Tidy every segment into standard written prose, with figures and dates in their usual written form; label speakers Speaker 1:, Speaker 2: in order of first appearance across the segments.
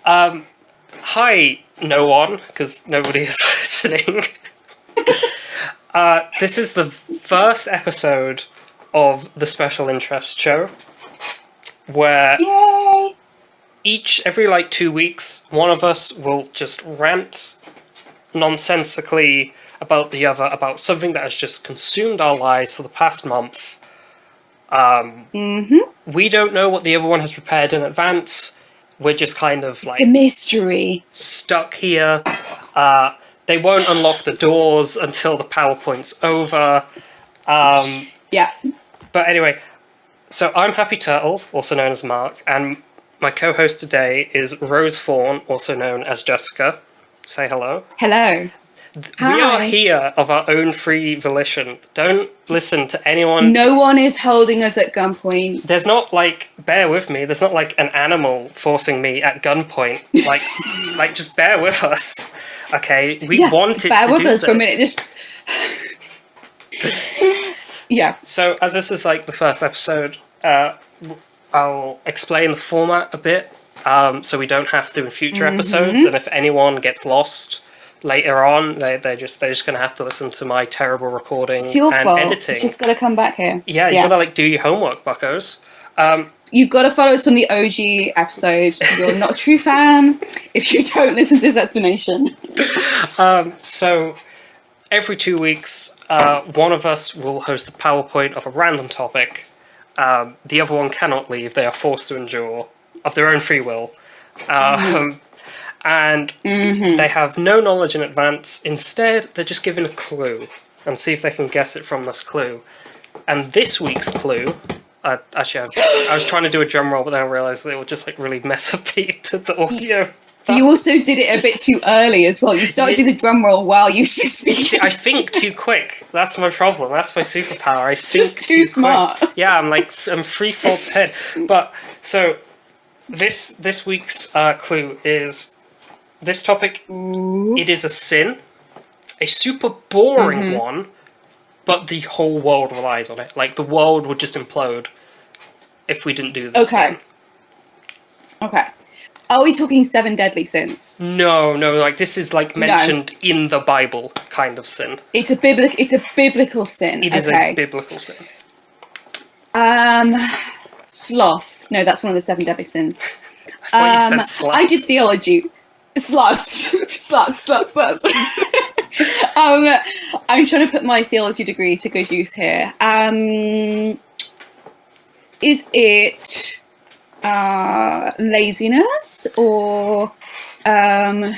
Speaker 1: Hi, no one, because nobody is listening. This is the first episode of the Special Interest Show, where
Speaker 2: Yay!
Speaker 1: every 2 weeks, one of us will just rant nonsensically about the other, about something that has just consumed our lives for the past month. We don't know what the other one has prepared in advance. We're just kind of
Speaker 2: It's a mystery.
Speaker 1: stuck here. They won't unlock the doors until the PowerPoint's over.
Speaker 2: Yeah.
Speaker 1: But anyway, so I'm Happy Turtle, also known as Mark, and my co-host today is Rose Fawn, also known as Jessica. Say hello.
Speaker 2: Hello. Hi.
Speaker 1: We are here of our own free volition. Don't listen to anyone.
Speaker 2: No one is holding us at gunpoint.
Speaker 1: There's not, bear with me, there's not, an animal forcing me at gunpoint. Just bear with us, okay? We wanted to do this.
Speaker 2: Bear with us for a minute, just... Yeah.
Speaker 1: So, as this is, the first episode, I'll explain the format a bit, so we don't have to in future episodes, and if anyone gets lost later on, they're just going to have to listen to my terrible recording
Speaker 2: it's your
Speaker 1: and
Speaker 2: fault.
Speaker 1: editing.
Speaker 2: You just got to come back here.
Speaker 1: Yeah, you got to do your homework, buckos.
Speaker 2: You've got to follow us from the OG episode. You're not a true fan if you don't listen to this explanation.
Speaker 1: So every 2 weeks, one of us will host a PowerPoint of a random topic. The other one cannot leave. They are forced to endure of their own free will. And they have no knowledge in advance. Instead, they're just given a clue and see if they can guess it from this clue. And this week's clue... I was trying to do a drum roll, but then I realised that it would just really mess up the audio.
Speaker 2: You also did it a bit too early as well. You started doing the drum roll while you were speaking.
Speaker 1: See, I think too quick. That's my problem. That's my superpower. I think
Speaker 2: just too smart.
Speaker 1: Quick. Yeah, I'm 3 faults ahead. But so this week's clue is this topic. It is a sin, a super boring one, but the whole world relies on it. The world would just implode if we didn't do this.
Speaker 2: Okay. Are we talking 7 deadly sins?
Speaker 1: No. This is mentioned in the Bible kind of sin.
Speaker 2: It's a biblical sin.
Speaker 1: It is a biblical sin.
Speaker 2: Sloth. No, that's one of the 7 deadly sins.
Speaker 1: I thought you said sluts.
Speaker 2: I did theology. Sluts. I'm trying to put my theology degree to good use here. Is it laziness or I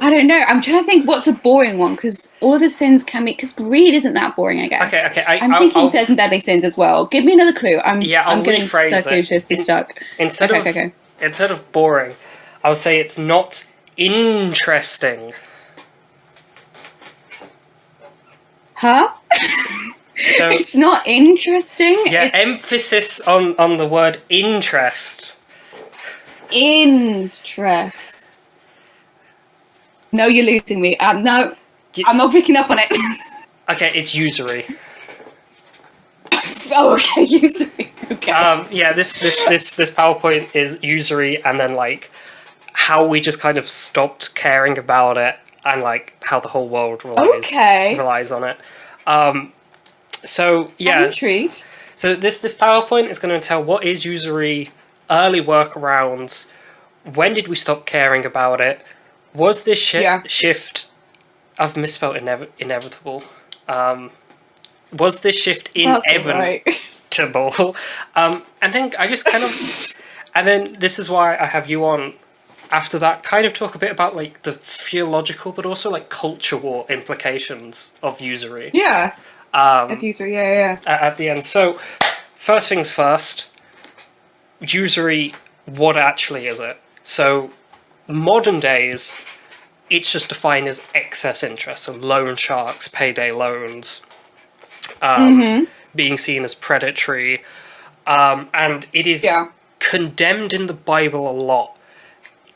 Speaker 2: don't know. I'm trying to think what's a boring one, because all of the sins can be, because greed isn't that boring, I guess.
Speaker 1: Okay.
Speaker 2: I'm thinking 7 deadly sins as well. Give me another clue. I'm getting
Speaker 1: rephrase
Speaker 2: stuck.
Speaker 1: Instead of boring, I would say it's not interesting.
Speaker 2: Huh?
Speaker 1: So
Speaker 2: it's not interesting?
Speaker 1: Yeah, emphasis on the word interest.
Speaker 2: Interest. No, you're losing me. No, I'm not picking up on it.
Speaker 1: Okay, it's usury.
Speaker 2: Oh, okay, usury. Okay.
Speaker 1: Yeah, this PowerPoint is usury, and then how we just kind of stopped caring about it, and how the whole world relies on it. So yeah.
Speaker 2: I'm intrigued.
Speaker 1: So this PowerPoint is going to tell what is usury, early workarounds, when did we stop caring about it, was this shift, I've misspelled inevitable, was this shift inevitable? And then I just kind of, and then this is why I have you on after that, kind of talk a bit about the theological but also culture war implications of usury.
Speaker 2: Yeah. Of usury, yeah.
Speaker 1: At the end. So, first things first, usury, what actually is it? So, modern days, it's just defined as excess interest, so loan sharks, payday loans, being seen as predatory, and it is condemned in the Bible a lot.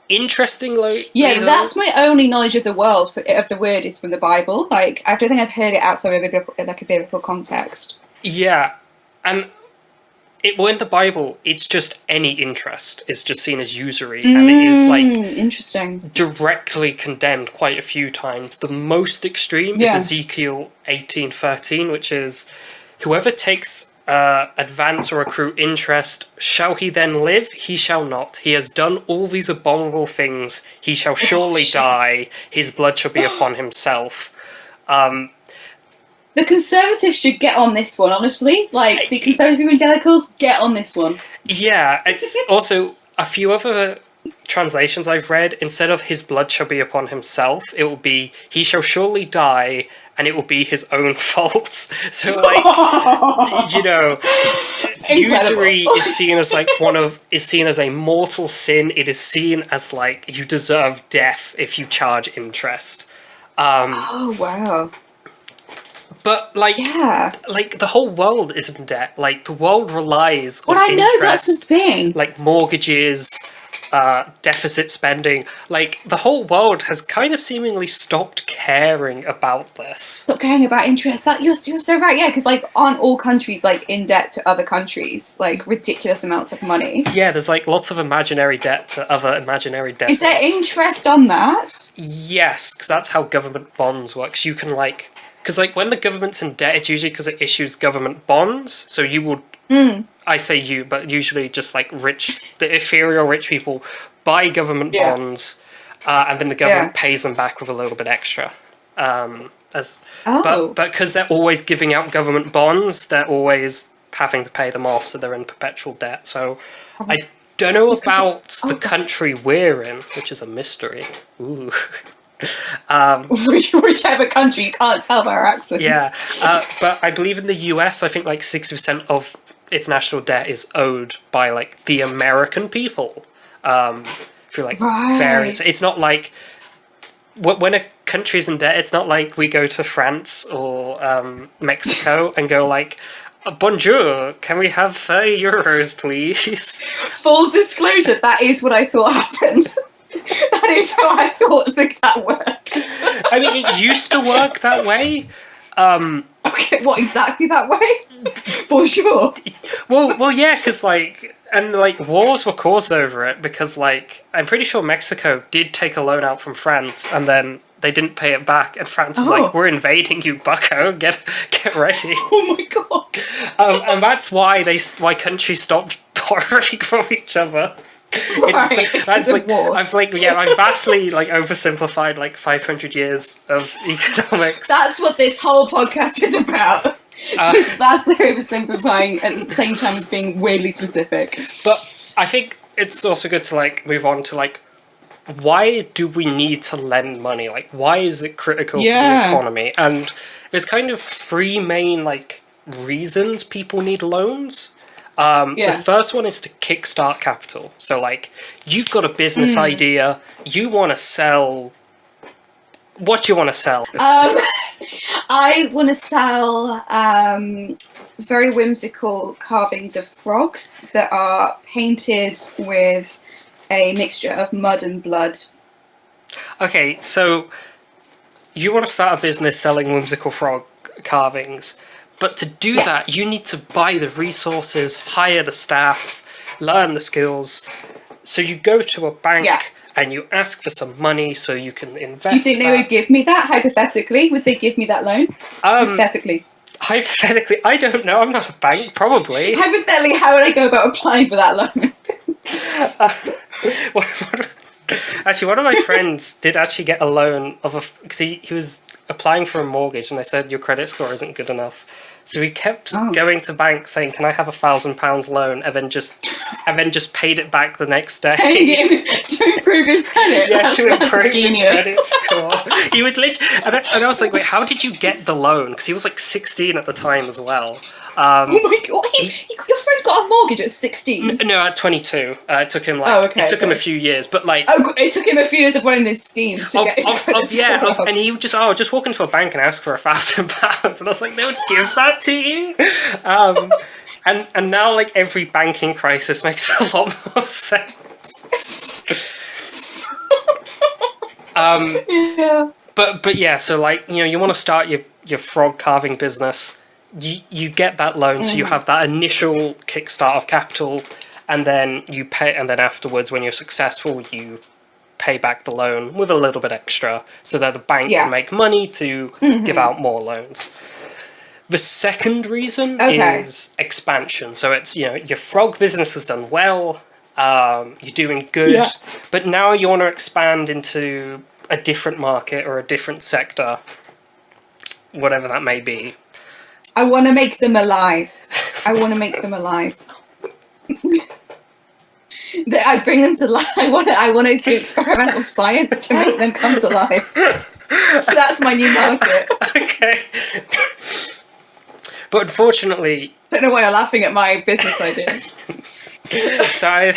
Speaker 1: Interestingly,
Speaker 2: that's my only knowledge of the world of the word is from the Bible. I don't think I've heard it outside of a biblical context.
Speaker 1: Yeah, and in the Bible, it's just any interest is just seen as usury, and it is like
Speaker 2: interesting.
Speaker 1: directly condemned quite a few times. The most extreme is Ezekiel 18:13, which is, whoever takes advance or accrue interest, shall he then live? He shall not. He has done all these abominable things. He shall surely die. His blood shall be upon himself.
Speaker 2: The Conservatives should get on this one, honestly. Like, the Conservative evangelicals, get on this one.
Speaker 1: Yeah, it's also a few other translations I've read. Instead of his blood shall be upon himself, it will be he shall surely die, and it will be his own fault. So, like, you know, usury is seen as like is seen as a mortal sin. It is seen as like you deserve death if you charge interest.
Speaker 2: Oh wow.
Speaker 1: But like the whole world is in debt. Like the world relies on
Speaker 2: I know,
Speaker 1: interest,
Speaker 2: that's the thing.
Speaker 1: like mortgages, deficit spending. Like the whole world has kind of seemingly stopped caring about this.
Speaker 2: Stop caring about interest. That you're so right. Yeah, because like aren't all countries like in debt to other countries, like ridiculous amounts of money?
Speaker 1: Yeah, there's like lots of imaginary debt to other imaginary debts.
Speaker 2: Is there interest on that?
Speaker 1: Yes, because that's how government bonds works. You can like. Because, like, when the government's in debt, it's usually because it issues government bonds. So you would, I say you, but usually just, like, the inferior rich people buy government bonds, and then the government pays them back with a little bit extra. But because they're always giving out government bonds, they're always having to pay them off, so they're in perpetual debt. So I don't know about the country we're in, which is a mystery. Ooh.
Speaker 2: Whichever country, you can't tell by our accents.
Speaker 1: Yeah, but I believe in the US, I think like 60% of its national debt is owed by like the American people. Through like various. It's not like when a country's in debt. It's not like we go to France or Mexico and go like, bonjour, can we have 30 euros, please?
Speaker 2: Full disclosure, that is what I thought happened. That is how I thought that worked.
Speaker 1: I mean, it used to work that way.
Speaker 2: Okay, what, exactly that way? For sure.
Speaker 1: Well, yeah, because like, and like wars were caused over it because like I'm pretty sure Mexico did take a loan out from France and then they didn't pay it back, and France was like, "We're invading you, bucko! Get ready!"
Speaker 2: Oh my god!
Speaker 1: And that's why countries stopped borrowing from each other. I've vastly like oversimplified like 500 years of economics.
Speaker 2: That's what this whole podcast is about. Just vastly oversimplifying at the same time as being weirdly specific.
Speaker 1: But I think it's also good to like move on to like, why do we need to lend money? Like, why is it critical for the economy? And there's kind of three main like reasons people need loans. The first one is to kickstart capital. So, like, you've got a business idea, you want to sell. What do you want to sell?
Speaker 2: I want to sell very whimsical carvings of frogs that are painted with a mixture of mud and blood. Okay,
Speaker 1: so you want to start a business selling whimsical frog carvings. But to do that, you need to buy the resources, hire the staff, learn the skills. So you go to a bank and you ask for some money so you can invest.
Speaker 2: Do you think they would give me that, hypothetically? Would they give me that loan? Hypothetically,
Speaker 1: I don't know. I'm not a bank, probably.
Speaker 2: Hypothetically, how would I go about applying for that loan?
Speaker 1: Actually, one of my friends did actually get a loan because he was applying for a mortgage and they said your credit score isn't good enough. So he kept going to banks saying, "Can I have £1,000 loan?" and then just paid it back the next day.
Speaker 2: Paying him to improve his credit.
Speaker 1: Yeah, to improve his credit score. He was literally, and I was like, "Wait, how did you get the loan?" Because he was like 16 at the time as well.
Speaker 2: Oh my god! Your friend got a mortgage at 16.
Speaker 1: No, at 22. It took him it took him a few years, but like
Speaker 2: it took him a few years of running this scheme to get his credit score.
Speaker 1: And he would just walk into a bank and ask for £1,000, and I was like, they would give that to you. And now like every banking crisis makes a lot more sense. But yeah, so like you want to start your frog carving business. you get that loan, so you have that initial kickstart of capital, and then you pay, and then afterwards, when you're successful, you pay back the loan with a little bit extra, so that the bank can make money to give out more loans. The second reason is expansion. So it's, you know, your frog business has done well, you're doing good, but now you want to expand into a different market or a different sector, whatever that may be.
Speaker 2: I want to make them alive. I want to make them alive. I bring them to life. I want to do experimental science to make them come to life. So that's my new market.
Speaker 1: Okay. But unfortunately...
Speaker 2: Don't know why you're laughing at my business idea.
Speaker 1: Sorry,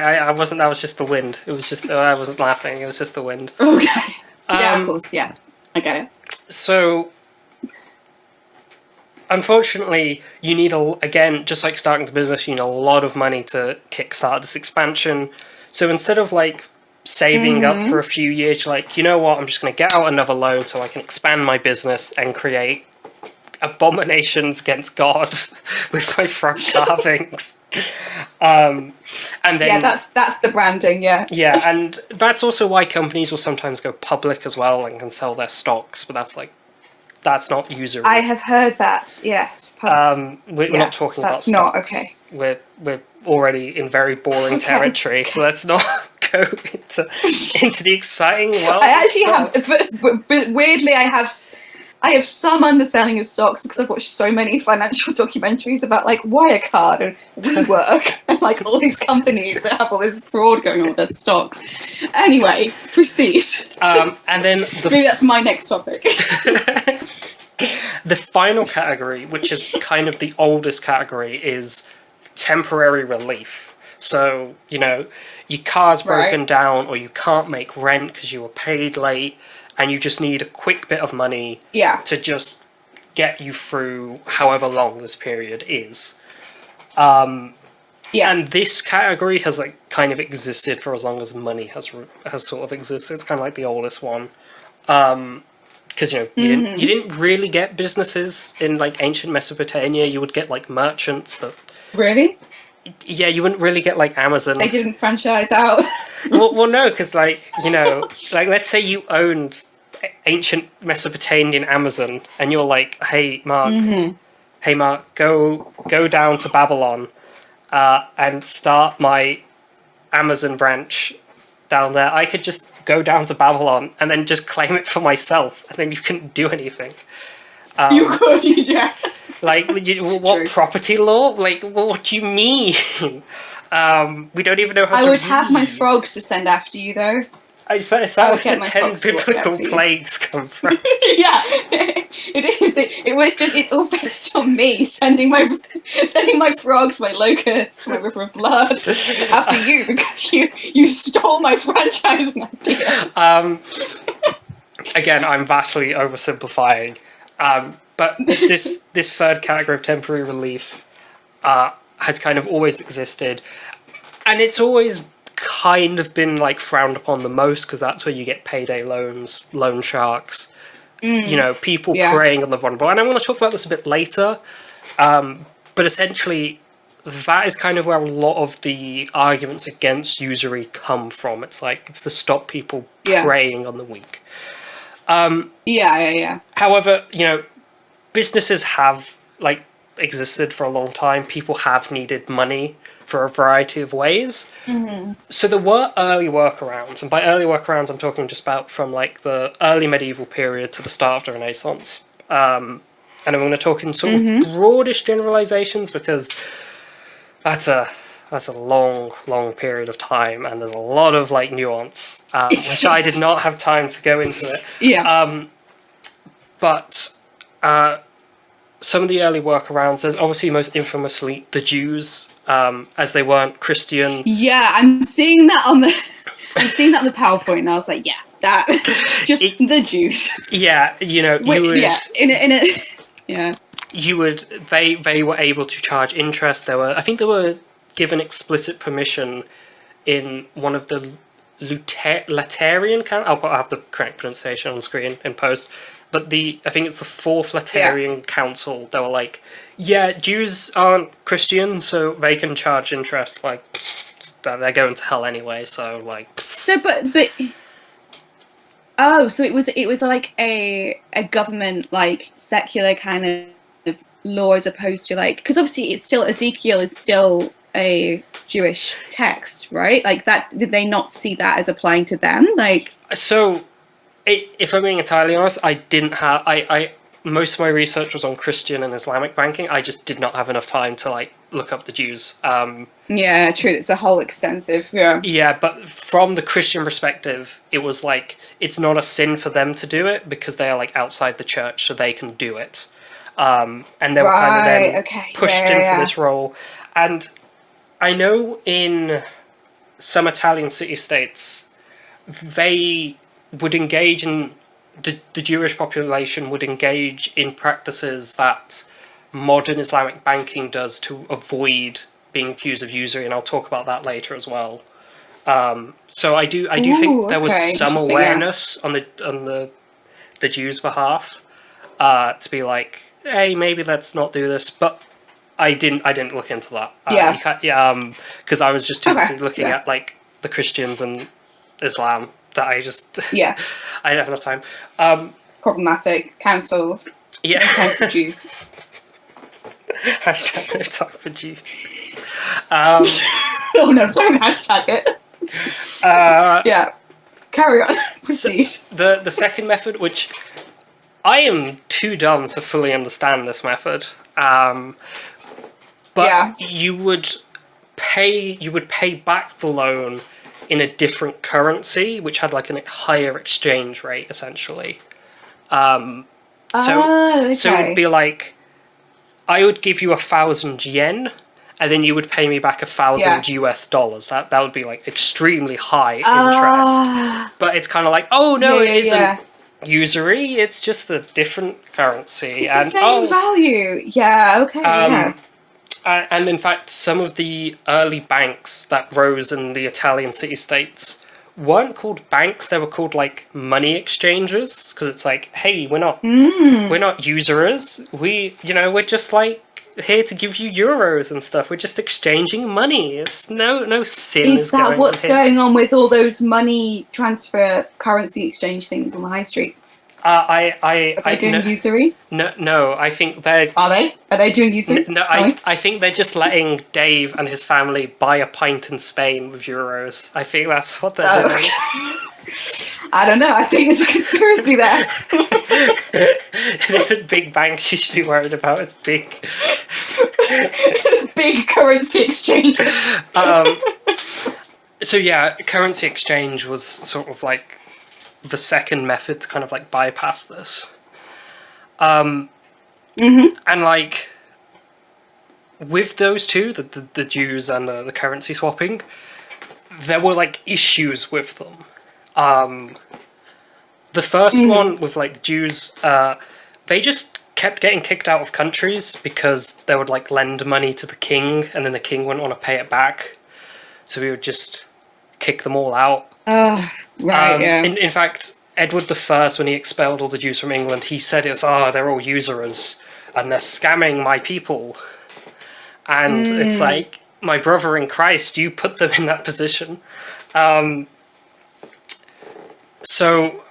Speaker 1: I wasn't. That was just the wind. It was just... I wasn't laughing. It was just the wind.
Speaker 2: Okay. Yeah, of course. Yeah. I get it.
Speaker 1: So... Unfortunately, you need, again, just like starting the business, you need a lot of money to kickstart this expansion. So instead of, like, saving up for a few years, you're like, you know what, I'm just going to get out another loan so I can expand my business and create abominations against God with my frog carvings. And then...
Speaker 2: Yeah, that's the branding, yeah.
Speaker 1: Yeah, and that's also why companies will sometimes go public as well and can sell their stocks, but that's not usury.
Speaker 2: I have heard that, yes.
Speaker 1: We're not talking about stocks.
Speaker 2: Okay.
Speaker 1: We're already in very boring territory, so let's not go into the exciting world.
Speaker 2: I actually have, but weirdly, I have some understanding of stocks because I've watched so many financial documentaries about like Wirecard and WeWork and like all these companies that have all this fraud going on with their stocks. Anyway, proceed.
Speaker 1: And then
Speaker 2: maybe that's my next topic.
Speaker 1: The final category, which is kind of the oldest category, is temporary relief. So, you know, your car's broken down or you can't make rent because you were paid late and you just need a quick bit of money to just get you through however long this period is. And this category has like kind of existed for as long as money has sort of existed. It's kind of like the oldest one. Because, you know, you didn't really get businesses in, like, ancient Mesopotamia. You would get, like, merchants, but...
Speaker 2: Really?
Speaker 1: Yeah, you wouldn't really get, like, Amazon.
Speaker 2: They didn't franchise out?
Speaker 1: well, no, because, like, you know, like, let's say you owned ancient Mesopotamian Amazon, and you're like, hey, Mark, go down to Babylon and start my Amazon branch down there. I could just go down to Babylon and then just claim it for myself, and then you couldn't do anything.
Speaker 2: You could, yeah.
Speaker 1: Like, what property law? Like, what do you mean? We don't even know how to
Speaker 2: I would
Speaker 1: read.
Speaker 2: have my frogs to send after you, though.
Speaker 1: Is that where the 10 biblical plagues come from?
Speaker 2: Yeah, it is. It's all based on me sending my frogs, my locusts, my river of blood after you because you stole my franchising idea.
Speaker 1: Again, I'm vastly oversimplifying, but this third category of temporary relief has kind of always existed, and it's always kind of been like frowned upon the most because that's where you get payday loans, loan sharks, you know, people preying on the vulnerable. And I want to talk about this a bit later, but essentially that is kind of where a lot of the arguments against usury come from. It's like, it's to stop people preying on the weak. However, you know, businesses have like existed for a long time. People have needed money for a variety of ways. So there were early workarounds, and by early workarounds I'm talking just about from like the early medieval period to the start of the Renaissance. And I'm going to talk in sort of broadish generalizations because that's a long period of time, and there's a lot of like nuance, which I did not have time to go into it. But some of the early workarounds, there's obviously most infamously the Jews, as they weren't Christian.
Speaker 2: Yeah, I'm seeing that on the PowerPoint, and I was like, yeah, that the Jews.
Speaker 1: Yeah, you know,
Speaker 2: they
Speaker 1: were able to charge interest. I think they were given explicit permission in one of the Lateranian I'll have the correct pronunciation on screen in post. but I think it's the Fourth Lateran Council. They were like, yeah, Jews aren't Christians, so they can charge interest. Like, they're going to hell anyway. So like,
Speaker 2: so but oh, so it was like a government, like, secular kind of law, as opposed to, like, because obviously it's still, Ezekiel is still a Jewish text, right? Like, that, did they not see that as applying to them? Like,
Speaker 1: so if I'm being entirely honest, I didn't have I most of my research was on Christian and Islamic banking. I just did not have enough time to like look up the Jews.
Speaker 2: Yeah, true. It's a whole extensive. Yeah.
Speaker 1: Yeah, but from the Christian perspective, it was like it's not a sin for them to do it because they are like outside the church, so they can do it. And they were kind of then pushed into this role. And I know in some Italian city-states, they would engage in the Jewish population would engage in practices that modern Islamic banking does to avoid being accused of usury, and I'll talk about that later as well. So I do think there was some awareness on the Jews' behalf to be like, hey, maybe let's not do this, but I didn't look into that. Because I was just too busy looking at like the Christians and Islam that I just I didn't have enough time.
Speaker 2: Problematic. Cancelled.
Speaker 1: Yeah.
Speaker 2: No time for Jews.
Speaker 1: Hashtag no time for Jews.
Speaker 2: Oh no! Don't hashtag it. Yeah. Carry on. Proceed.
Speaker 1: So the second method, which I am too dumb to fully understand this method, but you would pay back the loan in a different currency, which had like a higher exchange rate, essentially. So it would be like, I would give you 1,000 yen, and then you would pay me back 1,000 US dollars. That would be like extremely high interest. But it's kind of like, oh no, it isn't usury. It's just a different currency.
Speaker 2: It's the same value. Yeah. Okay.
Speaker 1: And in fact, some of the early banks that rose in the Italian city-states weren't called banks, they were called like money exchangers, because it's like, hey, we're not usurers. We're just like here to give you euros and stuff. We're just exchanging money. It's no sin is going on. Is that
Speaker 2: what's going on with all those money transfer currency exchange things on the high street? Are they doing usury?
Speaker 1: No, I think they're...
Speaker 2: Are they doing usury?
Speaker 1: No, I think they're just letting Dave and his family buy a pint in Spain with euros. I think that's what they're doing.
Speaker 2: I don't know. I think there's a conspiracy there.
Speaker 1: It isn't big banks you should be worried about. It's big...
Speaker 2: big currency exchange.
Speaker 1: So yeah, currency exchange was sort of like the second method to kind of like bypass this. And like with those two, the Jews and the currency swapping, there were like issues with them. The first one with like the Jews, they just kept getting kicked out of countries because they would like lend money to the king and then the king wouldn't want to pay it back. So we would just kick them all out. In fact, Edward I, when he expelled all the Jews from England, he said they're all usurers and they're scamming my people. And it's like, my brother in Christ, you put them in that position. So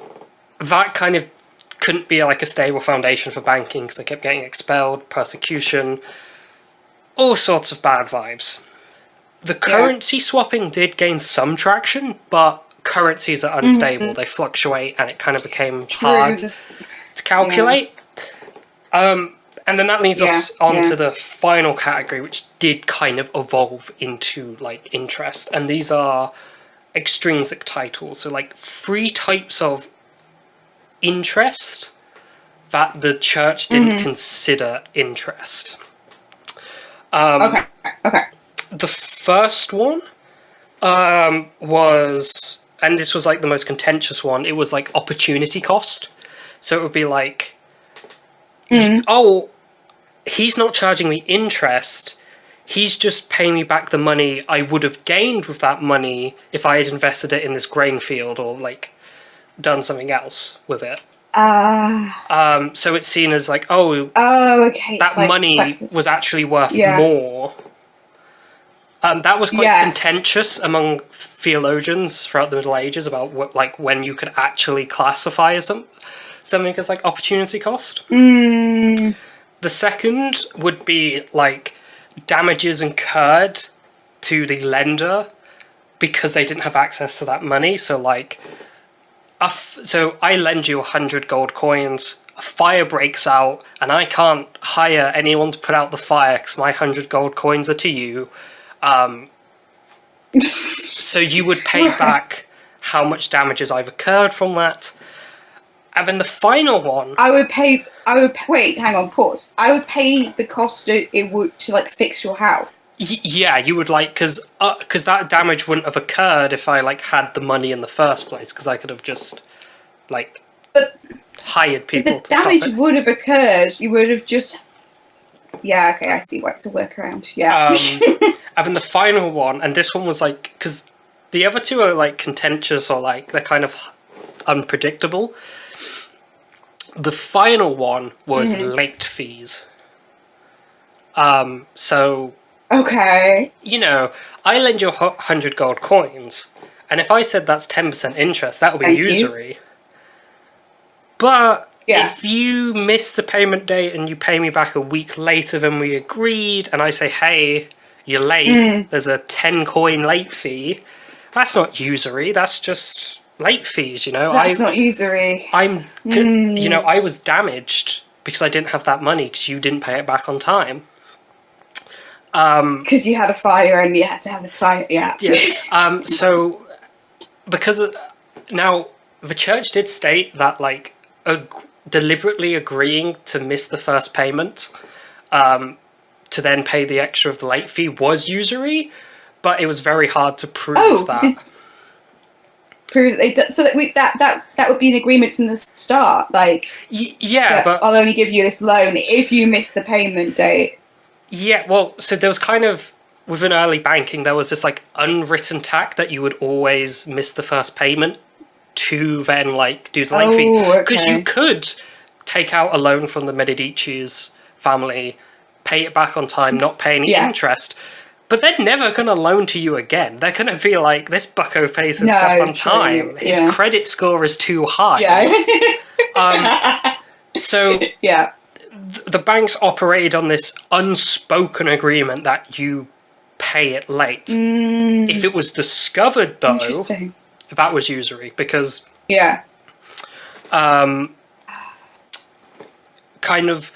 Speaker 1: that kind of couldn't be like a stable foundation for banking because they kept getting expelled, persecution, all sorts of bad vibes. The currency swapping did gain some traction, but currencies are unstable. They fluctuate, and it kind of became hard to calculate. And then that leads us on to the final category, which did kind of evolve into like interest. And these are extrinsic titles. So like 3 types of interest that the church didn't consider interest.
Speaker 2: Okay.
Speaker 1: The first one was, and this was like the most contentious one, it was like opportunity cost. So it would be like, oh, he's not charging me interest, he's just paying me back the money I would have gained with that money if I had invested it in this grain field or like done something else with it. So it's seen as like, oh,
Speaker 2: okay.
Speaker 1: that
Speaker 2: It's like
Speaker 1: money
Speaker 2: speculative.
Speaker 1: was actually worth
Speaker 2: Yeah.
Speaker 1: more. That was quite
Speaker 2: Yes.
Speaker 1: contentious among theologians throughout the Middle Ages about what, like, when you could actually classify as something as like opportunity cost.
Speaker 2: Mm.
Speaker 1: The second would be like damages incurred to the lender because they didn't have access to that money. So like, so I lend you 100 gold coins. A fire breaks out, and I can't hire anyone to put out the fire because my 100 gold coins are to you. So you would pay back how much damages I've incurred from that. And then the final one...
Speaker 2: Wait, hang on, pause. I would pay the cost it would to, like, fix your house.
Speaker 1: Yeah, you would, like, because that damage wouldn't have occurred if I, like, had the money in the first place, because I could have just, like, hired people to stop it.
Speaker 2: The damage would have occurred. You would have just... Yeah, okay, I see why it's a workaround. Yeah.
Speaker 1: And then the final one, and this one was, like, because the other two are, like, contentious or, like, they're kind of unpredictable. The final one was late fees. So...
Speaker 2: Okay.
Speaker 1: You know, I lend you 100 gold coins, and if I said that's 10% interest, that would be usury. But if you miss the payment date and you pay me back a week later than we agreed, and I say, hey, you're late, there's a 10 coin late fee, that's not usury, that's just late fees, you know?
Speaker 2: That's not usury.
Speaker 1: You know, I was damaged because I didn't have that money because you didn't pay it back on time.
Speaker 2: Because you had a fire and you had to have the fire, yeah.
Speaker 1: So, because now the church did state that, like, deliberately agreeing to miss the first payment, to then pay the extra of the late fee was usury, but it was very hard to prove that.
Speaker 2: Prove so that would be an agreement from the start, like.
Speaker 1: But
Speaker 2: I'll only give you this loan if you miss the payment date.
Speaker 1: Yeah, well, so there was kind of, within early banking, there was this, like, unwritten tack that you would always miss the first payment to then, like, do the late fee. Because you could take out a loan from the Medici's family, pay it back on time, not pay any interest, but they're never going to loan to you again. They're going to be like, this bucko pays his stuff on time. His credit score is too high. So...
Speaker 2: Yeah.
Speaker 1: The banks operated on this unspoken agreement that you pay it late. If it was discovered, though, that was usury, because kind of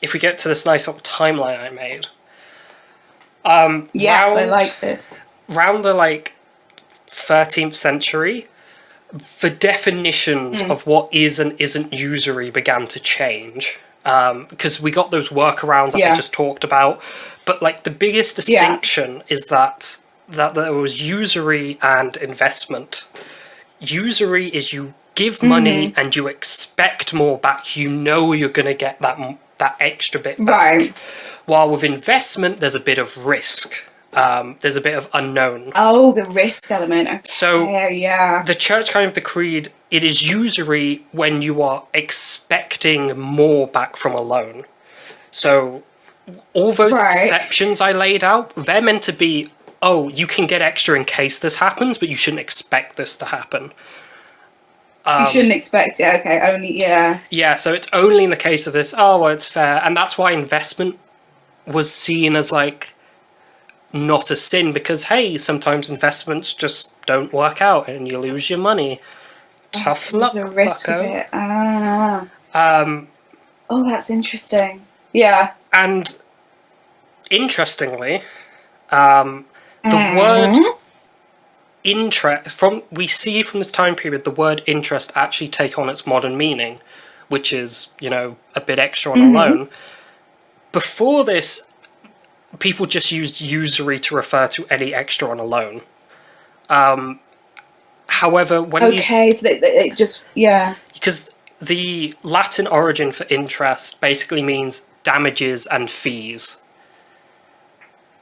Speaker 1: if we get to this nice little timeline I made,
Speaker 2: yes, I like this.
Speaker 1: Around the, like, 13th century, the definitions of what is and isn't usury began to change, because we got those workarounds that I just talked about. But, like, the biggest distinction is that there was usury and investment. Usury is you give money and you expect more back. You know you're going to get that extra bit back. Right. While with investment, there's a bit of risk. There's a bit of unknown.
Speaker 2: Oh, the risk element. Okay.
Speaker 1: So the church kind of decreed it is usury when you are expecting more back from a loan. So all those exceptions I laid out, they're meant to be, oh, you can get extra in case this happens, but you shouldn't expect this to happen.
Speaker 2: You shouldn't expect it, okay, only,
Speaker 1: Yeah, so it's only in the case of this, oh, well, it's fair. And that's why investment was seen as, like, not a sin, because, hey, sometimes investments just don't work out and you lose your money. Tough luck,
Speaker 2: there's a risk
Speaker 1: bucko.
Speaker 2: of it. Oh, that's interesting. Yeah.
Speaker 1: And interestingly, the word interest, we see from this time period the word interest actually take on its modern meaning, which is, you know, a bit extra on a loan. Before this, people just used usury to refer to any extra on a loan. However, when
Speaker 2: so it just,
Speaker 1: because the Latin origin for interest basically means damages and fees.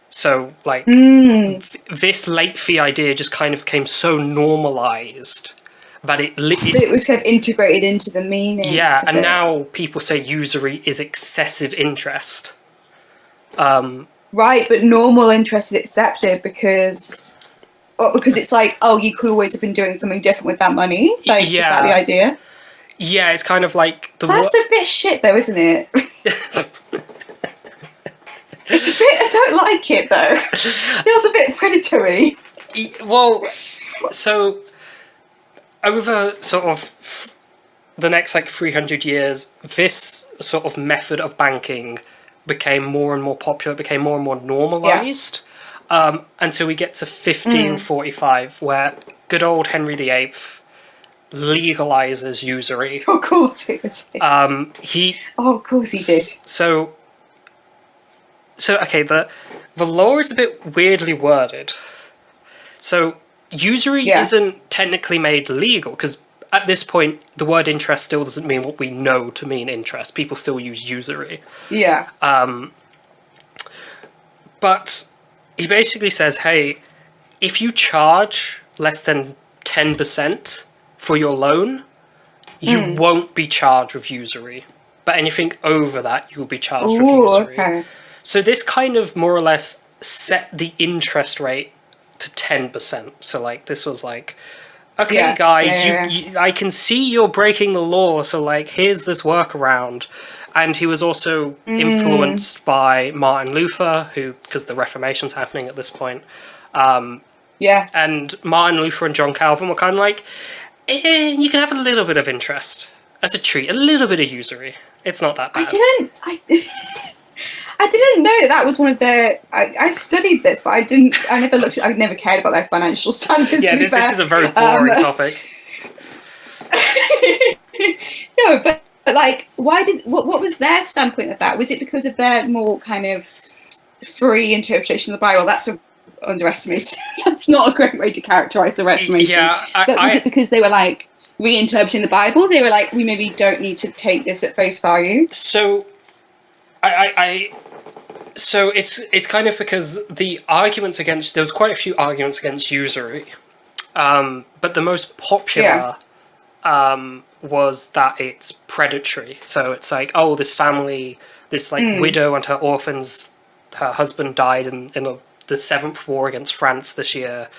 Speaker 1: So, like, this late fee idea just kind of became so normalized but
Speaker 2: it was kind of integrated into the meaning.
Speaker 1: Yeah, and now people say usury is excessive interest.
Speaker 2: Right, but normal interest is accepted because it's like, oh, you could always have been doing something different with that money. Like, is that the idea?
Speaker 1: Yeah, it's kind of like
Speaker 2: that's a bit shit, though, isn't it? It's a bit. I don't like it though. It feels a bit predatory.
Speaker 1: Well, so over sort of the next like 300 years, this sort of method of banking became more and more popular. It became more and more normalized until we get to 1545, where good old Henry VIII legalizes usury.
Speaker 2: Of course he did.
Speaker 1: Of
Speaker 2: course he did.
Speaker 1: So okay, the law is a bit weirdly worded. So usury isn't technically made legal because at this point the word interest still doesn't mean what we know to mean interest. People still use usury.
Speaker 2: Yeah.
Speaker 1: But he basically says, hey, if you charge less than 10% for your loan, you won't be charged with usury. But anything over that, you will be charged with usury.
Speaker 2: Okay.
Speaker 1: So this kind of more or less set the interest rate to 10%. So like this was like, okay, guys, you, I can see you're breaking the law. So like, here's this workaround. And he was also influenced by Martin Luther, because the Reformation's happening at this point.
Speaker 2: Yes.
Speaker 1: And Martin Luther and John Calvin were kind of like, you can have a little bit of interest as a treat, a little bit of usury. It's not that bad.
Speaker 2: I didn't know that was one of their. I studied this, but I never looked. I never cared about their financial stances.
Speaker 1: Yeah, this is a very boring topic.
Speaker 2: No, but like, what was their standpoint of that? Was it because of their more kind of free interpretation of the Bible? That's underestimated. That's not a great way to characterize the Reformation.
Speaker 1: Yeah,
Speaker 2: but was it because they were like reinterpreting the Bible? They were like, we maybe don't need to take this at face value.
Speaker 1: So, So it's kind of because the arguments against, there was quite a few arguments against usury, but the most popular was that it's predatory. So it's like, oh, this family, this like widow and her orphans, her husband died in the 7th war against France this year.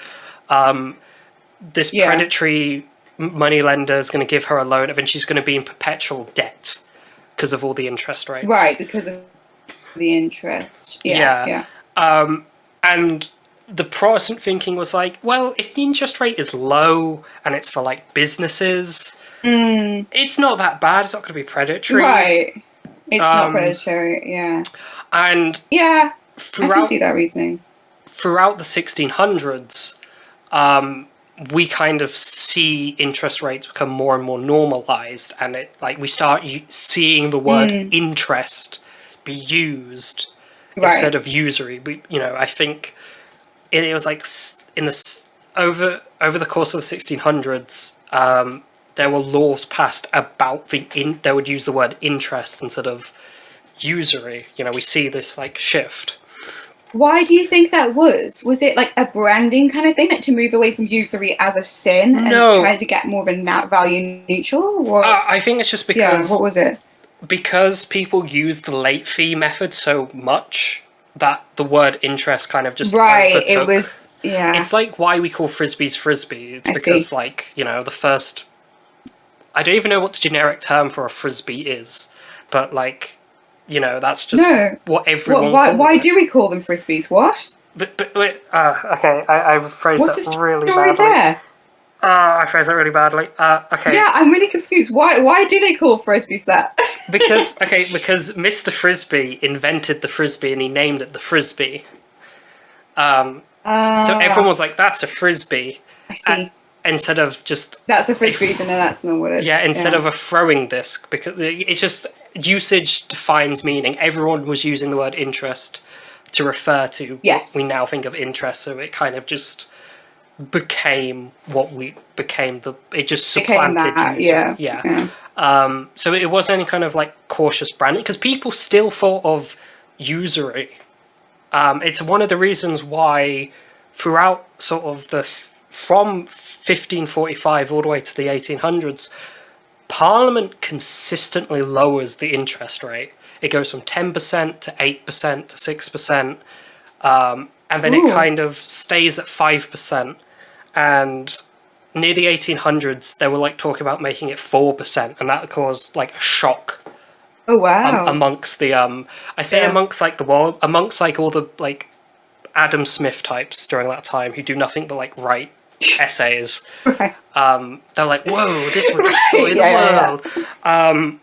Speaker 1: This predatory moneylender is going to give her a loan, and then she's going to be in perpetual debt because of all the interest rates.
Speaker 2: Right, because of the interest. Yeah.
Speaker 1: And the Protestant thinking was like, well, if the interest rate is low and it's for like businesses, it's not that bad. It's not going to be predatory.
Speaker 2: Right. It's not predatory. Yeah.
Speaker 1: And
Speaker 2: I can see that reasoning.
Speaker 1: Throughout the 1600s, we kind of see interest rates become more and more normalized, and it like we start seeing the word interest be used instead of usury. I think it was like in the over the course of the 1600s, there were laws passed about they would use the word interest instead of usury. We see this like shift.
Speaker 2: Why do you think that was? Was it like a branding kind of thing, like to move away from usury as a sin and try to get more of a net value neutral? Or?
Speaker 1: I think it's just because...
Speaker 2: Yeah, what was it?
Speaker 1: Because people use the late fee method so much that the word interest kind of just overtook.
Speaker 2: It was... Yeah.
Speaker 1: It's like why we call frisbees frisbee. It's because, like, the first... I don't even know what the generic term for a frisbee is, but, like... that's just what everyone calls
Speaker 2: Why do we call them frisbees? What?
Speaker 1: But wait, okay, I phrased that really badly.
Speaker 2: There?
Speaker 1: I phrased that really badly. Okay.
Speaker 2: Yeah, I'm really confused. Why do they call frisbees that?
Speaker 1: because Mr. Frisbee invented the frisbee and he named it the frisbee. So everyone was like, "That's a frisbee."
Speaker 2: I see.
Speaker 1: Instead of just
Speaker 2: that's a frisbee, even though that's not what it is.
Speaker 1: Yeah, instead of a throwing disc, because it's just. Usage defines meaning. Everyone was using the word interest to refer to what we now think of interest, so it kind of just became what we became. It just supplanted usury. Yeah. So it wasn't any kind of like cautious branding, because people still thought of usury. It's one of the reasons why throughout sort of the from 1545 all the way to the 1800s, Parliament consistently lowers the interest rate. It goes from 10% to 8% to 6%, and then it kind of stays at 5%. And near the 1800s, they were like talking about making it 4%, and that caused like a shock.
Speaker 2: Oh wow!
Speaker 1: Amongst the I say amongst like the world, amongst like all the like Adam Smith types during that time who do nothing but like write essays.
Speaker 2: Right.
Speaker 1: They're like, whoa, this would destroy the world. And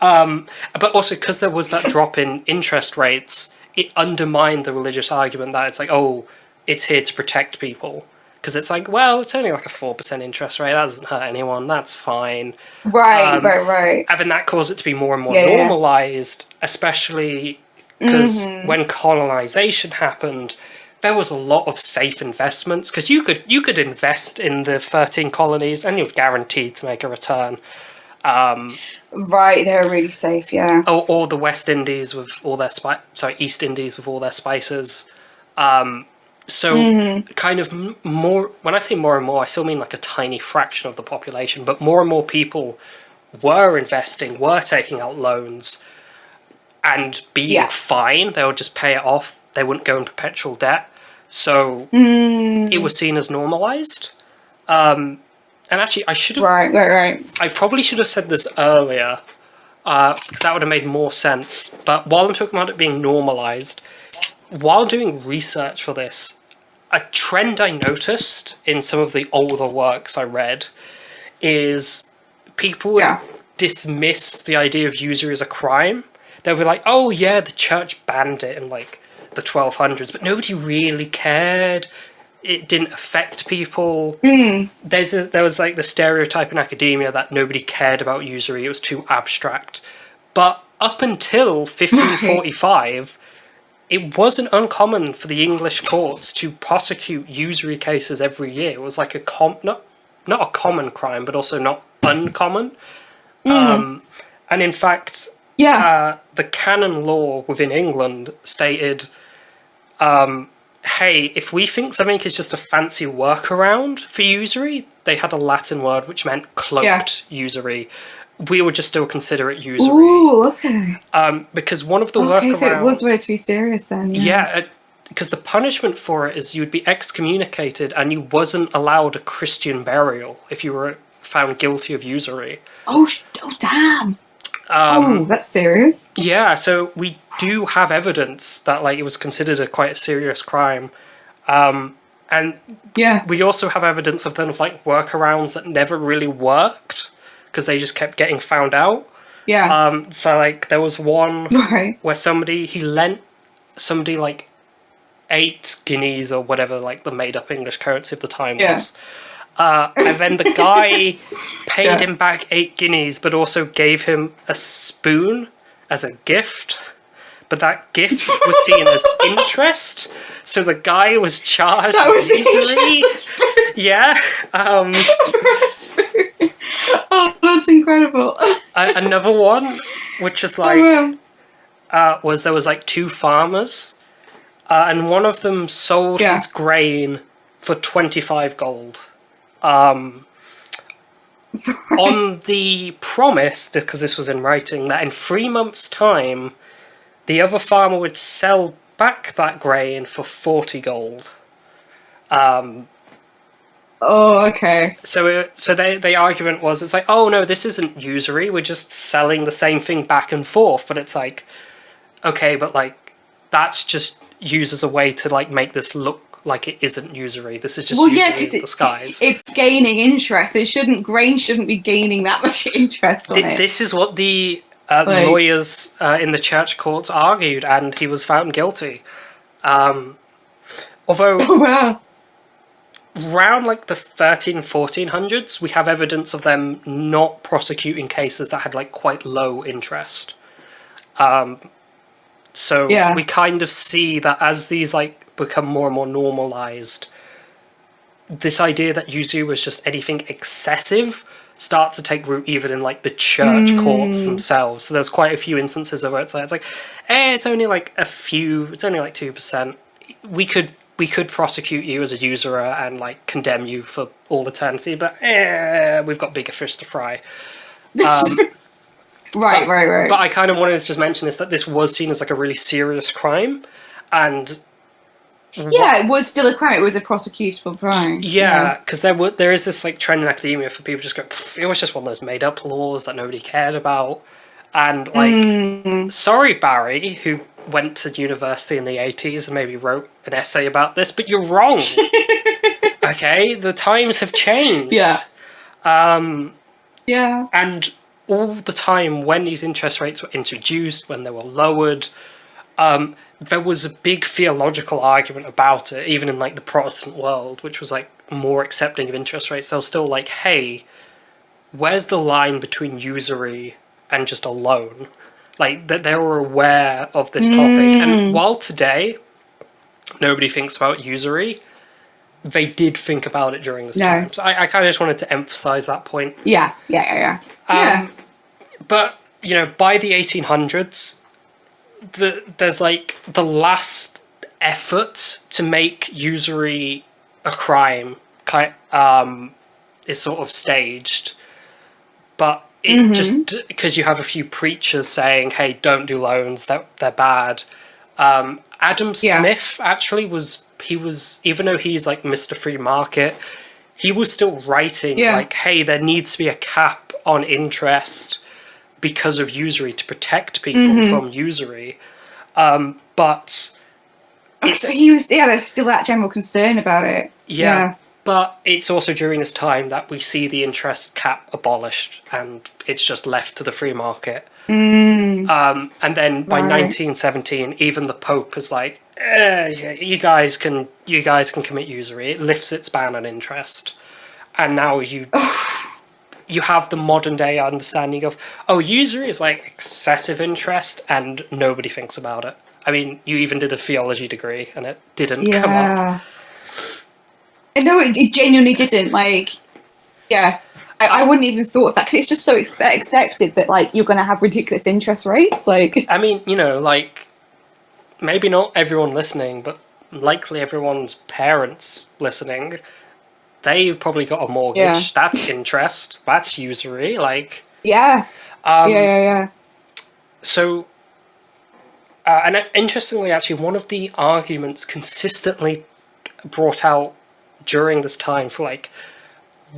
Speaker 1: then, but also because there was that drop in interest rates, it undermined the religious argument that it's like, oh, it's here to protect people. Because it's like, well, it's only like a 4% interest rate. That doesn't hurt anyone. That's fine.
Speaker 2: Right.
Speaker 1: And then that caused it to be more and more normalised, especially because when colonisation happened, there was a lot of safe investments. Because you could invest in the 13 colonies and you're guaranteed to make a return.
Speaker 2: Right, they're really safe, yeah.
Speaker 1: Or the West Indies with all their East Indies with all their spices. So kind of more, when I say more and more, I still mean like a tiny fraction of the population, but more and more people were investing, were taking out loans and being fine. They would just pay it off. They wouldn't go in perpetual debt. So it was seen as normalized. And actually, I should have...
Speaker 2: Right.
Speaker 1: I probably should have said this earlier, because that would have made more sense. But while I'm talking about it being normalized, while doing research for this, a trend I noticed in some of the older works I read is people would dismiss the idea of usury as a crime. They were like, oh yeah, the church banned it in like the 1200s, but nobody really cared. It didn't affect people. There was like the stereotype in academia that nobody cared about usury. It was too abstract. But up until 1545... it wasn't uncommon for the English courts to prosecute usury cases every year. It was like not a common crime, but also not uncommon. And in fact, the canon law within England stated, hey, if we think something is just a fancy workaround for usury, they had a Latin word which meant cloaked usury. We would just still consider it usury.
Speaker 2: Ooh, okay.
Speaker 1: Because one of the workarounds...
Speaker 2: so it was way to be serious then.
Speaker 1: Yeah, because the punishment for it is you'd be excommunicated and you wasn't allowed a Christian burial if you were found guilty of usury.
Speaker 2: Oh damn. That's serious.
Speaker 1: Yeah, so we do have evidence that like it was considered quite a serious crime. And we also have evidence of them like workarounds that never really worked, because they just kept getting found out. Yeah. So like there was one where he lent somebody like 8 guineas or whatever like the made up English currency of the time was. And then the guy paid him back 8 guineas, but also gave him a spoon as a gift. But that gift was seen as interest, so the guy was charged with usury. Yeah.
Speaker 2: Oh, that's incredible.
Speaker 1: Another one, which is like, there was like 2 farmers, and one of them sold his grain for 25 gold. On the promise, because this was in writing, that in 3 months' time, the other farmer would sell back that grain for 40 gold.
Speaker 2: Oh, okay.
Speaker 1: So the argument was, it's like, oh no, this isn't usury, we're just selling the same thing back and forth. But it's like, okay, but like, that's just used as a way to like make this look like it isn't usury. This is just usury in disguise.
Speaker 2: It's gaining interest. Grain shouldn't be gaining that much interest on it.
Speaker 1: This is what the lawyers in the church courts argued, and he was found guilty. Although around like the 1400s, we have evidence of them not prosecuting cases that had like quite low interest. So we kind of see that as these like become more and more normalized, this idea that usury was just anything excessive starts to take root even in like the church courts themselves. So there's quite a few instances of where it's like, it's only like a few, it's only like 2%. We could we could prosecute you as a usurer and like condemn you for all eternity, but we've got bigger fish to fry.
Speaker 2: Right.
Speaker 1: But I kind of wanted to just mention this, that this was seen as like a really serious crime, and
Speaker 2: it was still a crime. It was a prosecutable crime.
Speaker 1: Yeah, because there is this like trend in academia for people just go, it was just one of those made up laws that nobody cared about, and like, sorry Barry, who went to university in the 80s and maybe wrote an essay about this, but you're wrong. Okay, the times have changed.
Speaker 2: Yeah.
Speaker 1: And all the time when these interest rates were introduced, when they were lowered, there was a big theological argument about it, even in like the Protestant world, which was like more accepting of interest rates. They were still like, hey, where's the line between usury and just a loan? Like, that they were aware of this topic. And while today nobody thinks about usury, they did think about it during this time. So I kind of just wanted to emphasize that point.
Speaker 2: Yeah.
Speaker 1: But, you know, by the 1800s, there's like the last effort to make usury a crime is sort of staged. But it just, because you have a few preachers saying, hey, don't do loans, they're bad. Adam Smith actually was, even though he's like Mr. Free Market, he was still writing like, hey, there needs to be a cap on interest because of usury to protect people from usury. But
Speaker 2: so he was, there's still that general concern about it. Yeah.
Speaker 1: But it's also during this time that we see the interest cap abolished and it's just left to the free market. And then by 1917, even the Pope is like, you guys can commit usury. It lifts its ban on interest. And now you have the modern day understanding of, usury is like excessive interest and nobody thinks about it. I mean, you even did a theology degree and it didn't come up.
Speaker 2: No, it genuinely didn't. Like, I wouldn't even thought of that because it's just so accepted that like you're going to have ridiculous interest rates. Like,
Speaker 1: I mean, you know, like maybe not everyone listening, but likely everyone's parents listening. They've probably got a mortgage.
Speaker 2: Yeah.
Speaker 1: That's interest. That's usury. Like,
Speaker 2: yeah.
Speaker 1: So, and interestingly, actually, one of the arguments consistently brought out during this time for like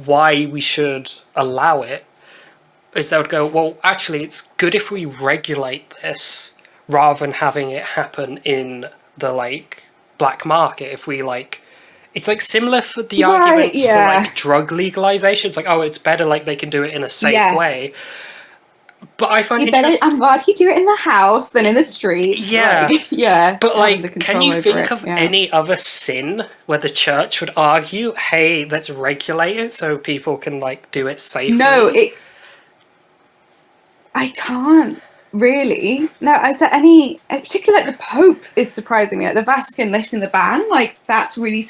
Speaker 1: why we should allow it is they would go, well, actually, it's good if we regulate this rather than having it happen in the like black market. If we like, it's like similar for the arguments for like drug legalization. It's like, it's better like they can do it in a safe way. But I find
Speaker 2: I'm glad you do it in the house than in the streets.
Speaker 1: Yeah.
Speaker 2: Like,
Speaker 1: but like, can you think of any other sin where the church would argue, hey, let's regulate it so people can like do it safely?
Speaker 2: No, I can't really. No, is there any, particularly like the Pope is surprising me. Like the Vatican lifting the ban, like that's really,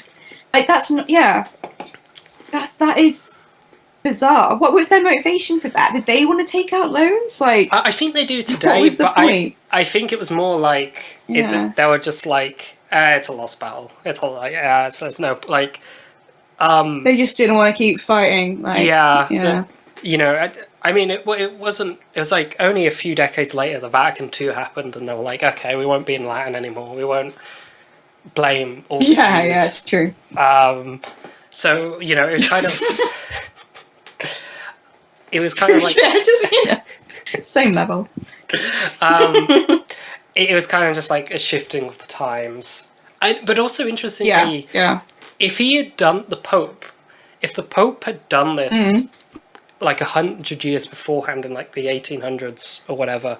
Speaker 2: like that's not, that is bizarre. What was their motivation for that? Did they want to take out loans? Like,
Speaker 1: I think they do today,
Speaker 2: what was the
Speaker 1: but
Speaker 2: point?
Speaker 1: I think it was more like they were just like, it's a lost battle. It's all like, so there's no like.
Speaker 2: They just didn't want to keep fighting. Like,
Speaker 1: you know, I mean, it wasn't. It was like only a few decades later, the Vatican II happened, and they were like, okay, we won't be in Latin anymore. We won't blame all the Jews.
Speaker 2: It's true.
Speaker 1: So you know, it was kind of. It was kind of like
Speaker 2: same level.
Speaker 1: It was kind of just like a shifting of the times, but also interestingly, if he had done if the Pope had done this like 100 years beforehand in like the 1800s or whatever,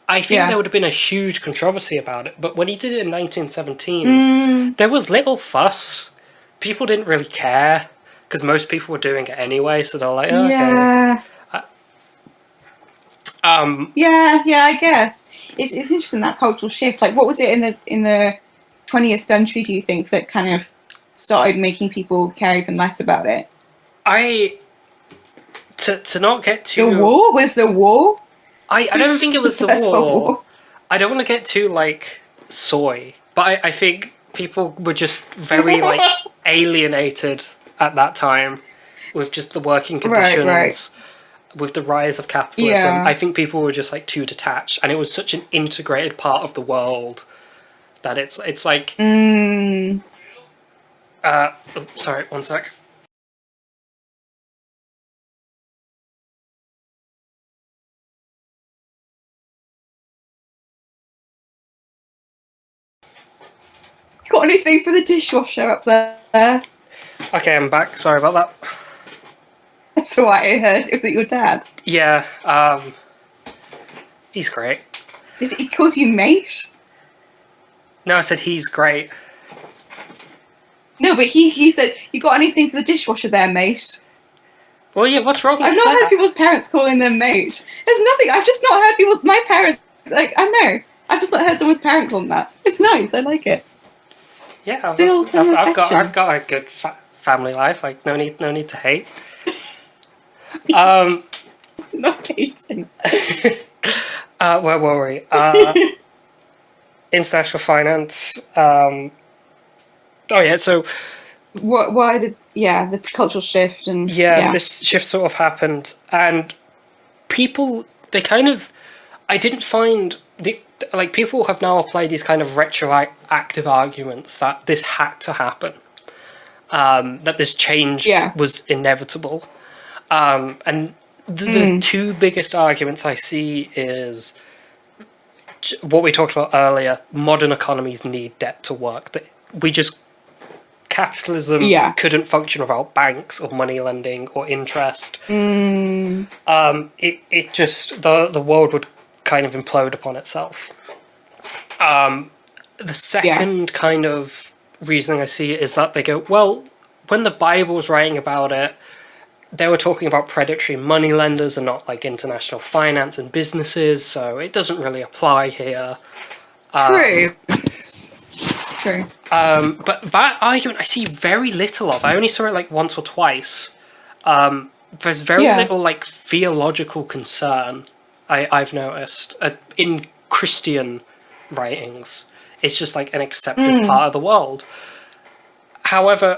Speaker 1: I think there would have been a huge controversy about it. But when he did it in 1917, there was little fuss. People didn't really care. Because most people were doing it anyway, so they're like, okay.
Speaker 2: I guess it's interesting, that cultural shift. Like, what was it in the 20th century? Do you think that kind of started making people care even less about it?
Speaker 1: To not get too.
Speaker 2: The war was the war.
Speaker 1: I don't think it was the war. I don't want to get too like soy, but I think People were just very like alienated at that time with just the working conditions,
Speaker 2: Right.
Speaker 1: with the rise of capitalism.
Speaker 2: Yeah.
Speaker 1: I think people were just like too detached, and it was such an integrated part of the world that it's like. Sorry, one sec.
Speaker 2: Got anything for the dishwasher up there?
Speaker 1: Okay, I'm back. Sorry about that.
Speaker 2: That's what I heard. Was it your dad?
Speaker 1: Yeah, he's great.
Speaker 2: He calls you mate?
Speaker 1: No, I said he's great.
Speaker 2: No, but he said, you got anything for the dishwasher there, mate?
Speaker 1: Well, yeah, what's wrong with
Speaker 2: I've not
Speaker 1: that?
Speaker 2: heard people's parents calling them mate. There's nothing. I've just not heard my parents, like, I know. I've just not heard someone's parent call them that. It's nice. I like it.
Speaker 1: Yeah, I've
Speaker 2: Affection.
Speaker 1: got a good family life. Like, no need to hate.
Speaker 2: Not hating.
Speaker 1: Where were we? International finance. Oh yeah, so
Speaker 2: Why did the cultural shift and
Speaker 1: this shift sort of happened, and people I didn't find people have now applied these kind of retroactive arguments that this had to happen, that this change was inevitable, and the two biggest arguments I see is what we talked about earlier. Modern economies need debt to work. That capitalism couldn't function without banks or money lending or interest. It just the world would kind of implode upon itself. The second kind of reasoning I see is that they go, well, when the Bible was writing about it, they were talking about predatory money lenders and not like international finance and businesses, so it doesn't really apply here.
Speaker 2: True.
Speaker 1: But that argument I see very little of. I only saw it like once or twice. There's very little like theological concern I've noticed in Christian writings. It's just like an accepted part of the world. However,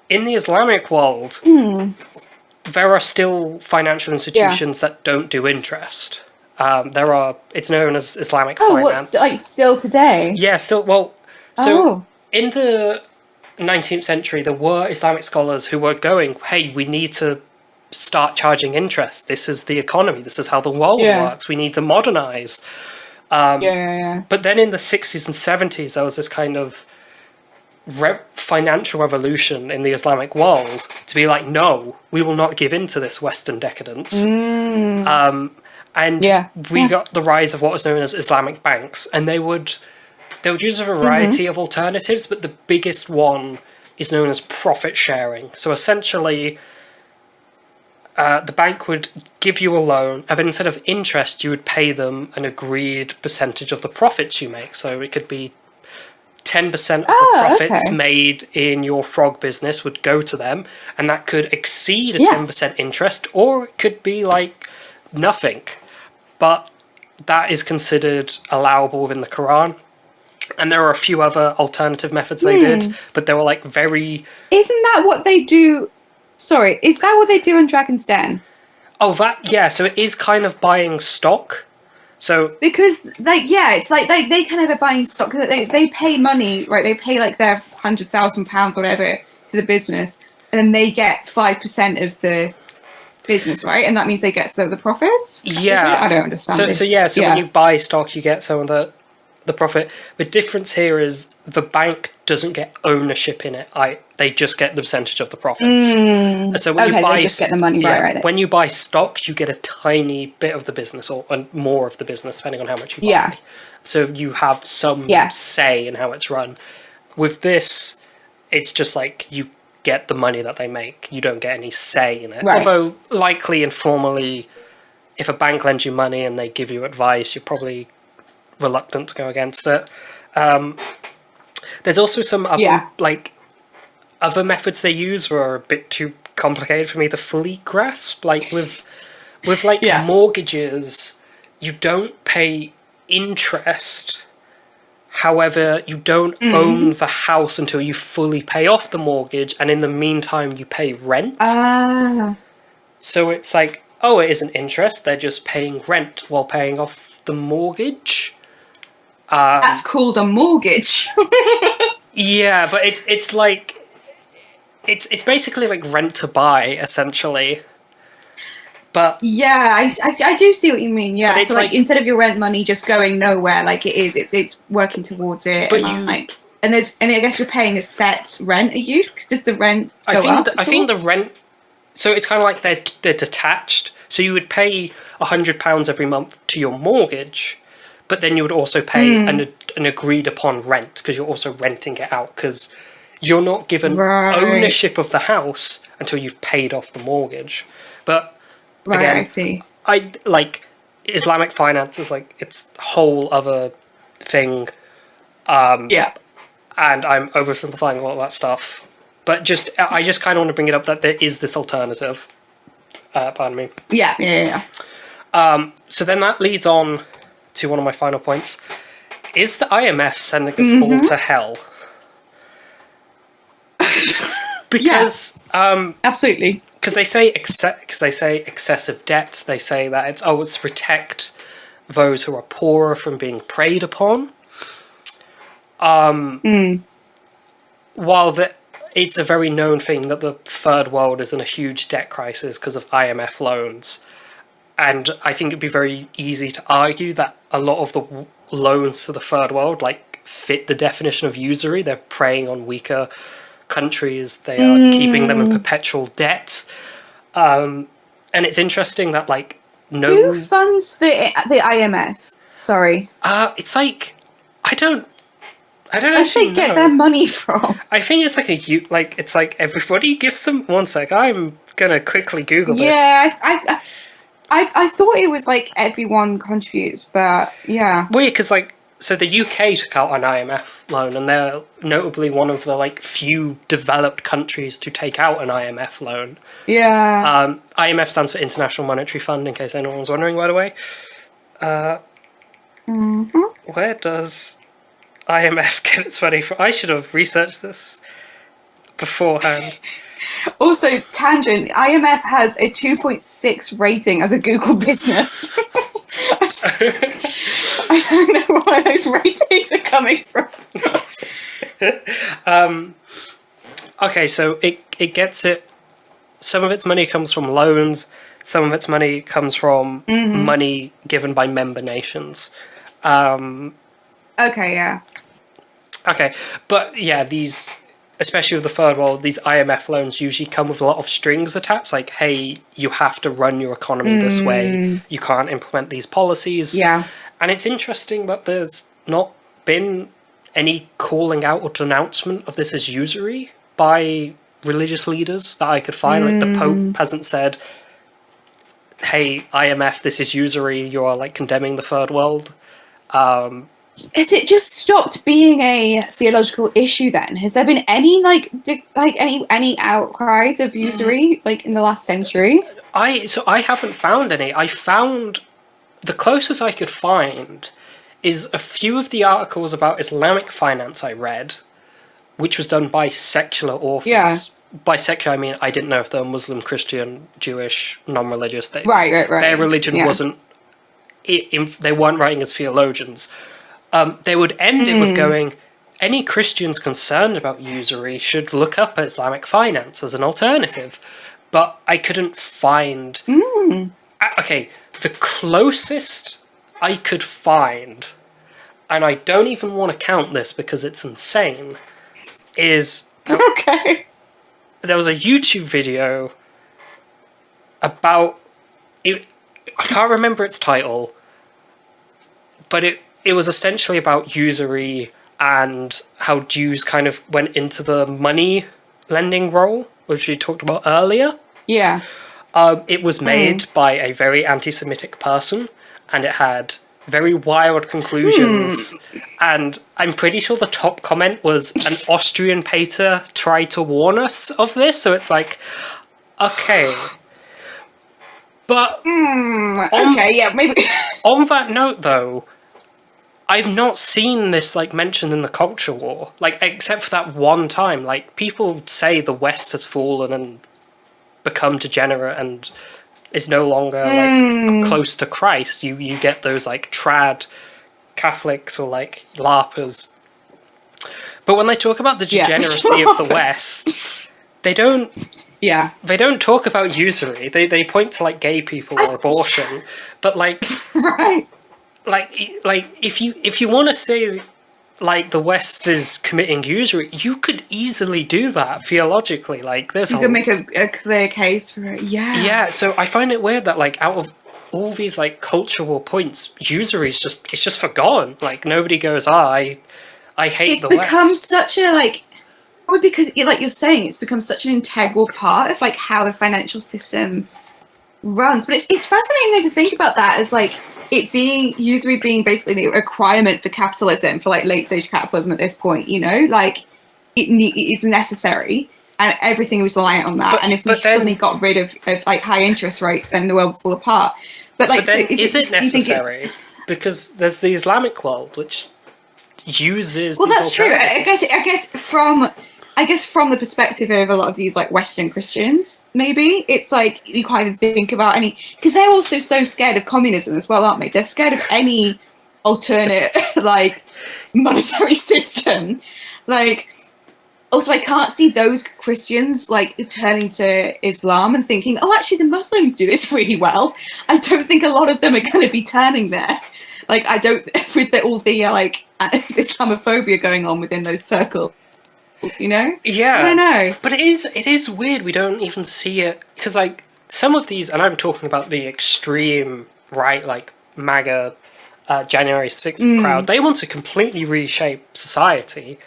Speaker 1: in the Islamic world, there are still financial institutions that don't do interest. It's known as Islamic finance.
Speaker 2: Still today?
Speaker 1: Yeah, still. Well, so in the 19th century, there were Islamic scholars who were going, hey, we need to start charging interest. This is the economy. This is how the world works. We need to modernize. But then in the 60s and 70s, there was this kind of financial revolution in the Islamic world to be like, no, we will not give in to this Western decadence. We got the rise of what was known as Islamic banks, and they would use a variety of alternatives, but the biggest one is known as profit sharing. So essentially, the bank would give you a loan, and then instead of interest, you would pay them an agreed percentage of the profits you make. So it could be 10% of the profits made in your frog business would go to them, and that could exceed a 10% interest, or it could be like nothing. But that is considered allowable within the Quran. And there are a few other alternative methods they did, but they were like very...
Speaker 2: Isn't that what they do? Sorry, is that what they do in Dragon's Den?
Speaker 1: Oh, so it is kind of buying stock. So
Speaker 2: because it's like they kind of are buying stock. They pay money, right? They pay like their £100,000 whatever to the business, and then they get 5% of the business, right? And that means they get some of the profits.
Speaker 1: Yeah,
Speaker 2: I don't understand.
Speaker 1: So when you buy stock, you get some of the profit. The difference here is the bank doesn't get ownership in it. They just get the percentage of the profits. So when you buy,
Speaker 2: they just get the money, right.
Speaker 1: When you buy stocks, you get a tiny bit of the business, or more of the business, depending on how much you buy.
Speaker 2: Yeah.
Speaker 1: So you have some say in how it's run. With this, it's just like you get the money that they make. You don't get any say in it. Right. Although likely informally, if a bank lends you money and they give you advice, you're probably reluctant to go against it. There's also some other other methods they use were a bit too complicated for me to fully grasp. Like with mortgages, you don't pay interest. However, you don't own the house until you fully pay off the mortgage, and in the meantime, you pay rent. So it's like, oh, it isn't interest. They're just paying rent while paying off the mortgage.
Speaker 2: That's called a mortgage.
Speaker 1: Yeah, but it's like it's basically like rent to buy, essentially. But
Speaker 2: yeah, I do see what you mean. Yeah,
Speaker 1: But it's
Speaker 2: so like
Speaker 1: like-
Speaker 2: instead of your rent money just going nowhere, like it's working towards it.
Speaker 1: But
Speaker 2: and I guess you're paying a set rent. Are you? Does the rent go up?
Speaker 1: I think the rent. So it's kind of like they're detached. So you would pay £100 every month to your mortgage, but then you would also pay an agreed upon rent because you're also renting it out because you're not given ownership of the house until you've paid off the mortgage. But again,
Speaker 2: I see.
Speaker 1: I like Islamic finance is like its whole other thing.
Speaker 2: Yeah.
Speaker 1: And I'm oversimplifying a lot of that stuff. But I just kind of want to bring it up that there is this alternative. Pardon me.
Speaker 2: Yeah.
Speaker 1: So then that leads on to one of my final points. Is the IMF sending us all to hell? Because
Speaker 2: absolutely.
Speaker 1: Because they say excessive debts. They say that it's to protect those who are poorer from being preyed upon. While it's a very known thing that the third world is in a huge debt crisis because of IMF loans. And I think it'd be very easy to argue that a lot of the loans to the third world fit the definition of usury. They're preying on weaker countries. They are keeping them in perpetual debt. And it's interesting that
Speaker 2: who funds the IMF? Sorry.
Speaker 1: It's like I don't
Speaker 2: Where
Speaker 1: actually
Speaker 2: they get
Speaker 1: know.
Speaker 2: their money from?
Speaker 1: I think it's it's like everybody gives them. One sec, I'm gonna quickly Google this.
Speaker 2: Yeah, I thought it was like everyone contributes, but yeah.
Speaker 1: Weird, because so the UK took out an IMF loan, and they're notably one of the few developed countries to take out an IMF loan.
Speaker 2: Yeah.
Speaker 1: IMF stands for International Monetary Fund, in case anyone was wondering, by the way. Where does IMF get its money from? I should have researched this beforehand.
Speaker 2: Also, tangent, IMF has a 2.6 rating as a Google business. I don't know where those ratings are coming from.
Speaker 1: Okay, so it gets it. Some of its money comes from loans. Some of its money comes from money given by member nations.
Speaker 2: Okay, yeah.
Speaker 1: Okay, but yeah, these, especially with the third world, these IMF loans usually come with a lot of strings attached. Like, hey, you have to run your economy this way. You can't implement these policies.
Speaker 2: Yeah.
Speaker 1: And it's interesting that there's not been any calling out or denouncement of this as usury by religious leaders that I could find. Like, the Pope hasn't said, hey, IMF, this is usury, you are condemning the third world.
Speaker 2: Has it just stopped being a theological issue then? Has there been any any outcries of usury in the last century?
Speaker 1: I haven't found any. I found the closest I could find is a few of the articles about Islamic finance I read, which was done by secular authors.
Speaker 2: Yeah.
Speaker 1: By secular, I mean I didn't know if they were Muslim, Christian, Jewish, non-religious.
Speaker 2: Right.
Speaker 1: Their religion wasn't. They weren't writing as theologians. They would end it with going, any Christians concerned about usury should look up Islamic finance as an alternative. But I couldn't find... Okay, the closest I could find, and I don't even want to count this because it's insane, is...
Speaker 2: Okay.
Speaker 1: There was a YouTube video about... I can't remember its title, but it was essentially about usury and how Jews kind of went into the money lending role, which we talked about earlier.
Speaker 2: Yeah.
Speaker 1: It was made by a very anti-Semitic person, and it had very wild conclusions. And I'm pretty sure the top comment was, an Austrian pater tried to warn us of this, so it's like, okay. But
Speaker 2: Okay, yeah, maybe.
Speaker 1: on that note, though, I've not seen this like mentioned in the culture war, like except for that one time. Like people say the West has fallen and become degenerate and is no longer like close to Christ. You get those like trad Catholics or like LARPers. But when they talk about the degeneracy of the West, they don't talk about usury. They point to like gay people or abortion, but like
Speaker 2: Right.
Speaker 1: like if you want to say like the West is committing usury, you could easily do that theologically. Like there's
Speaker 2: You could make a clear case for it.
Speaker 1: yeah. So I find it weird that like out of all these like cultural points, usury is just forgotten. Like nobody goes, I hate the West.
Speaker 2: It's become such a like, probably because like you're saying, it's become such an integral part of like how the financial system runs. But it's fascinating though to think about that as like it being usury being basically the requirement for capitalism, for like late stage capitalism at this point. You know, like it's necessary. And everything was reliant on that. And if we suddenly got rid of like high interest rates, then the world would fall apart. But like,
Speaker 1: then is it necessary? Because there's the Islamic world, which uses.
Speaker 2: Well, that's true. I guess from the perspective of a lot of these like Western Christians, maybe it's like you kind of think about any, because they're also so scared of communism as well, aren't they? They're scared of any alternate like monetary system, like. Also, I can't see those Christians like turning to Islam and thinking, "Oh, actually, the Muslims do this really well." I don't think a lot of them are going to be turning there. Like, I don't with all the like Islamophobia going on within those circles, you know?
Speaker 1: Yeah,
Speaker 2: I don't know.
Speaker 1: But it is weird. We don't even see it because like some of these, and I'm talking about the extreme right, like MAGA, January 6th crowd. They want to completely reshape society.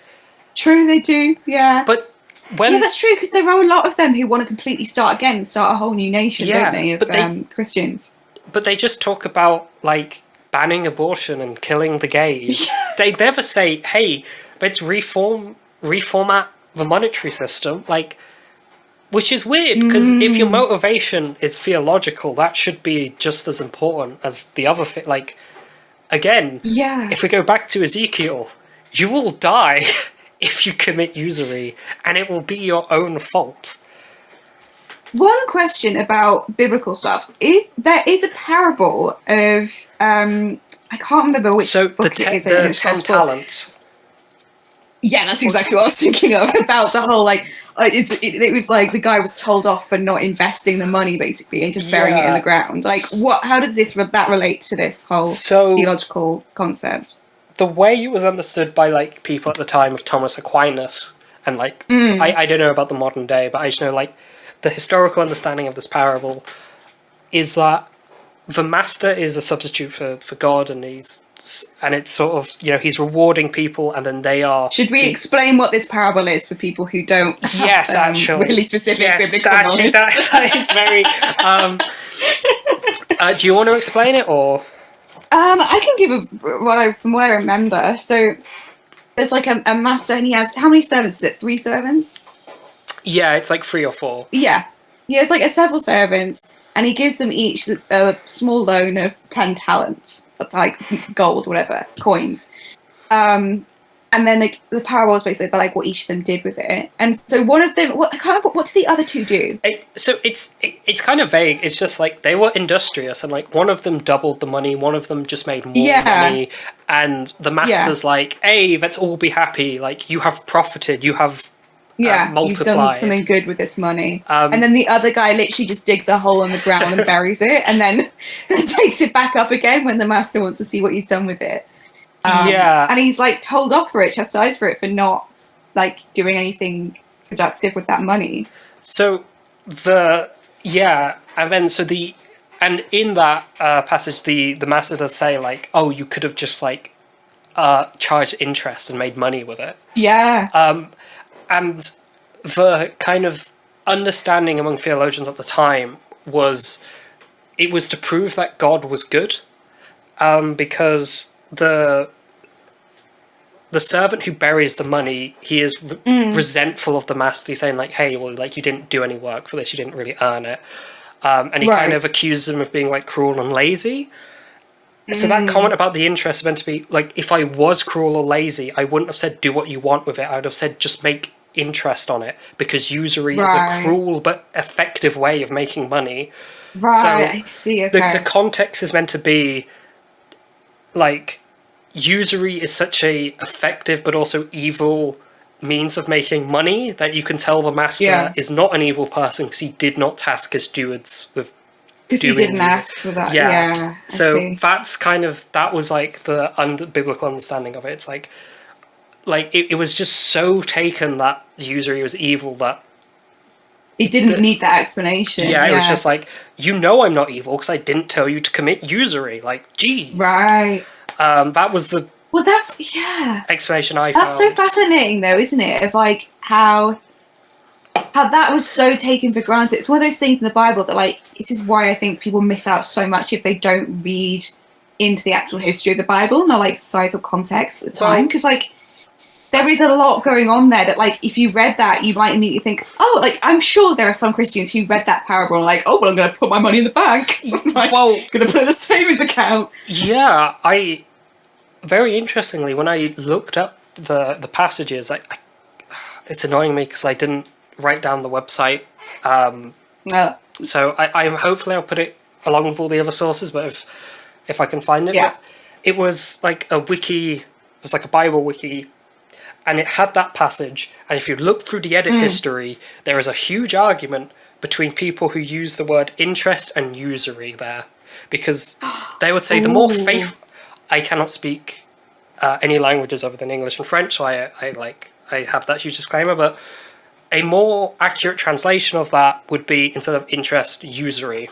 Speaker 2: True, they do, yeah.
Speaker 1: But
Speaker 2: yeah, that's true, because there are a lot of them who want to completely start again and start a whole new nation, don't they, of Christians.
Speaker 1: But they just talk about, like, banning abortion and killing the gays. They never say, hey, let's reformat the monetary system, like, which is weird, because if your motivation is theological, that should be just as important as the other thing. Like, again, if we go back to Ezekiel, you will die if you commit usury, and it will be your own fault.
Speaker 2: One question about biblical stuff is there is a parable of I can't remember which book it is.
Speaker 1: The 10 talents.
Speaker 2: Yeah, that's exactly what I was thinking of, about the whole like it was like the guy was told off for not investing the money basically and just burying it in the ground. Like how does that relate to this whole theological concept?
Speaker 1: The way it was understood by like people at the time of Thomas Aquinas, and like I don't know about the modern day, but I just know like the historical understanding of this parable is that the master is a substitute for God, and it's sort of, you know, he's rewarding people, and then they are.
Speaker 2: Should we explain what this parable is for people who don't have
Speaker 1: actually
Speaker 2: really specific biblical
Speaker 1: knowledge? That is very. Do you want to explain it, or?
Speaker 2: I can give from what I remember. So there's like a master, and he has how many servants? Is it 3 servants?
Speaker 1: Yeah, it's like 3 or 4.
Speaker 2: Yeah, it's like several servants, and he gives them each a small loan of 10 talents, like gold, whatever, coins. And then like the parable is basically about like what each of them did with it. And so one of them, what do the other 2 do?
Speaker 1: It's kind of vague. It's just like they were industrious, and like one of them doubled the money, one of them just made more money, and the master's like, hey, let's all be happy. Like you have profited, you have multiplied.
Speaker 2: You've done something good with this money. And then the other guy literally just digs a hole in the ground and buries it, and then takes it back up again when the master wants to see what he's done with it. And he's like told off for it, chastised for it, for not like doing anything productive with that money.
Speaker 1: So and in that passage, the master does say like, oh, you could have just like charged interest and made money with it.
Speaker 2: Yeah.
Speaker 1: And the kind of understanding among theologians at the time was it was to prove that God was good, because the servant who buries the money, he is resentful of the master. He's saying like, hey, well, like you didn't do any work for this, you didn't really earn it, and he kind of accuses him of being like cruel and lazy. So that comment about the interest is meant to be, like, if I was cruel or lazy, I wouldn't have said do what you want with it. I would have said just make interest on it, because usury is a cruel but effective way of making money.
Speaker 2: Right,
Speaker 1: So
Speaker 2: I see, okay.
Speaker 1: the context is meant to be, like, usury is such a effective but also evil means of making money that you can tell the master is not an evil person because he did not task his stewards with
Speaker 2: because he didn't ask for that. Yeah.
Speaker 1: So that's kind of, that was like the biblical understanding of it. It's like it was just so taken that usury was evil that
Speaker 2: he didn't need that explanation.
Speaker 1: Yeah, it was just like, you know I'm not evil because I didn't tell you to commit usury. Like, geez.
Speaker 2: Right.
Speaker 1: That was the explanation I found.
Speaker 2: That's so fascinating, though, isn't it? Of like how that was so taken for granted. It's one of those things in the Bible that, like, this is why I think people miss out so much if they don't read into the actual history of the Bible and the, like, societal context at the time. Because, like, there is a lot going on there that, like, if you read that, you might immediately think, oh, like, I'm sure there are some Christians who read that parable and like, oh, well, I'm going to put my money in the bank. Like, I'm going to put it in a savings account.
Speaker 1: Yeah, very interestingly, when I looked up the passages, it's annoying me because I didn't write down the website. So hopefully I'll put it along with all the other sources, but if I can find it.
Speaker 2: Yeah.
Speaker 1: But it was like a wiki, it was like a Bible wiki, and it had that passage. And if you look through the edit history, there is a huge argument between people who use the word interest and usury there, because they would say the more faithful. I cannot speak any languages other than English and French, so I have that huge disclaimer, but a more accurate translation of that would be, instead of interest, usury.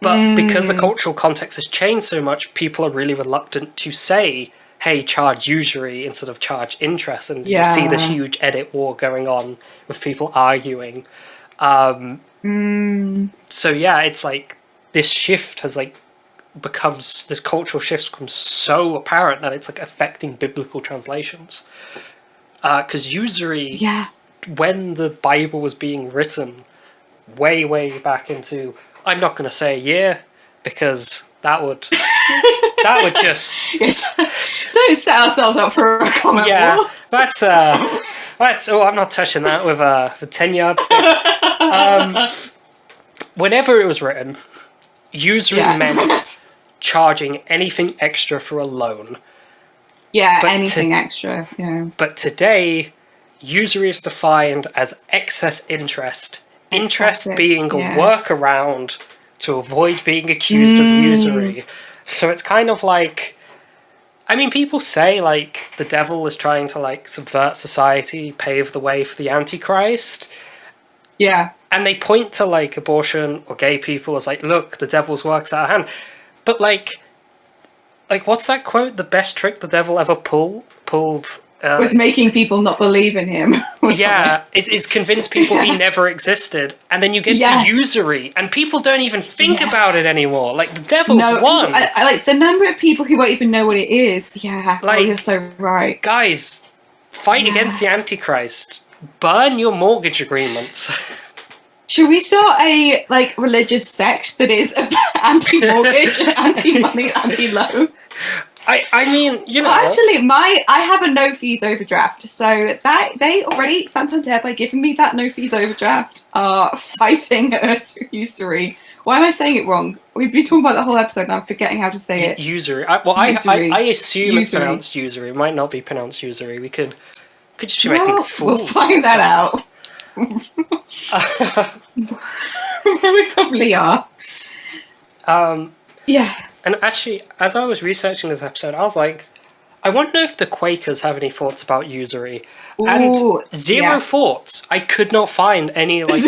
Speaker 1: But because the cultural context has changed so much, people are really reluctant to say, hey, charge usury instead of charge interest, and you see this huge edit war going on with people arguing. So yeah, it's like this shift has this cultural shift becomes so apparent that it's like affecting biblical translations. Because usury, when the Bible was being written, way back into, I'm not going to say a year, because that would just
Speaker 2: don't set ourselves up for a comment war.
Speaker 1: that's I'm not touching that with 10 yards. Whenever it was written, usury meant charging anything extra for a loan.
Speaker 2: Anything extra. Yeah.
Speaker 1: But today, usury is defined as excess interest. Interest being a workaround to avoid being accused of usury. So it's kind of like, I mean, people say, like, the devil is trying to, like, subvert society, pave the way for the Antichrist.
Speaker 2: Yeah.
Speaker 1: And they point to, like, abortion or gay people as, like, look, the devil's work's out of hand. But, like, what's that quote? The best trick the devil ever pulled
Speaker 2: was making people not believe in him.
Speaker 1: It's convince people he never existed. And then you get to usury, and people don't even think about it anymore. Like, the devil's won.
Speaker 2: I like the number of people who won't even know what it is. Yeah,
Speaker 1: like,
Speaker 2: you're so right.
Speaker 1: Guys, fight against the Antichrist. Burn your mortgage agreements.
Speaker 2: Should we start a, like, religious sect that is anti-mortgage, anti-money, anti-loan?
Speaker 1: I mean, you know.
Speaker 2: Well, actually, I have a no fees overdraft, so that they already, Santander, by giving me that no fees overdraft, are fighting usury. Why am I saying it wrong? We've been talking about the whole episode, and I'm forgetting how to say it.
Speaker 1: Usury. I assume it's pronounced usury. It might not be pronounced usury. We could just be making fools.
Speaker 2: We'll find that out. We probably are. Yeah.
Speaker 1: And actually, as I was researching this episode, I was like, I wonder if the Quakers have any thoughts about usury. And zero thoughts. I could not find any, like,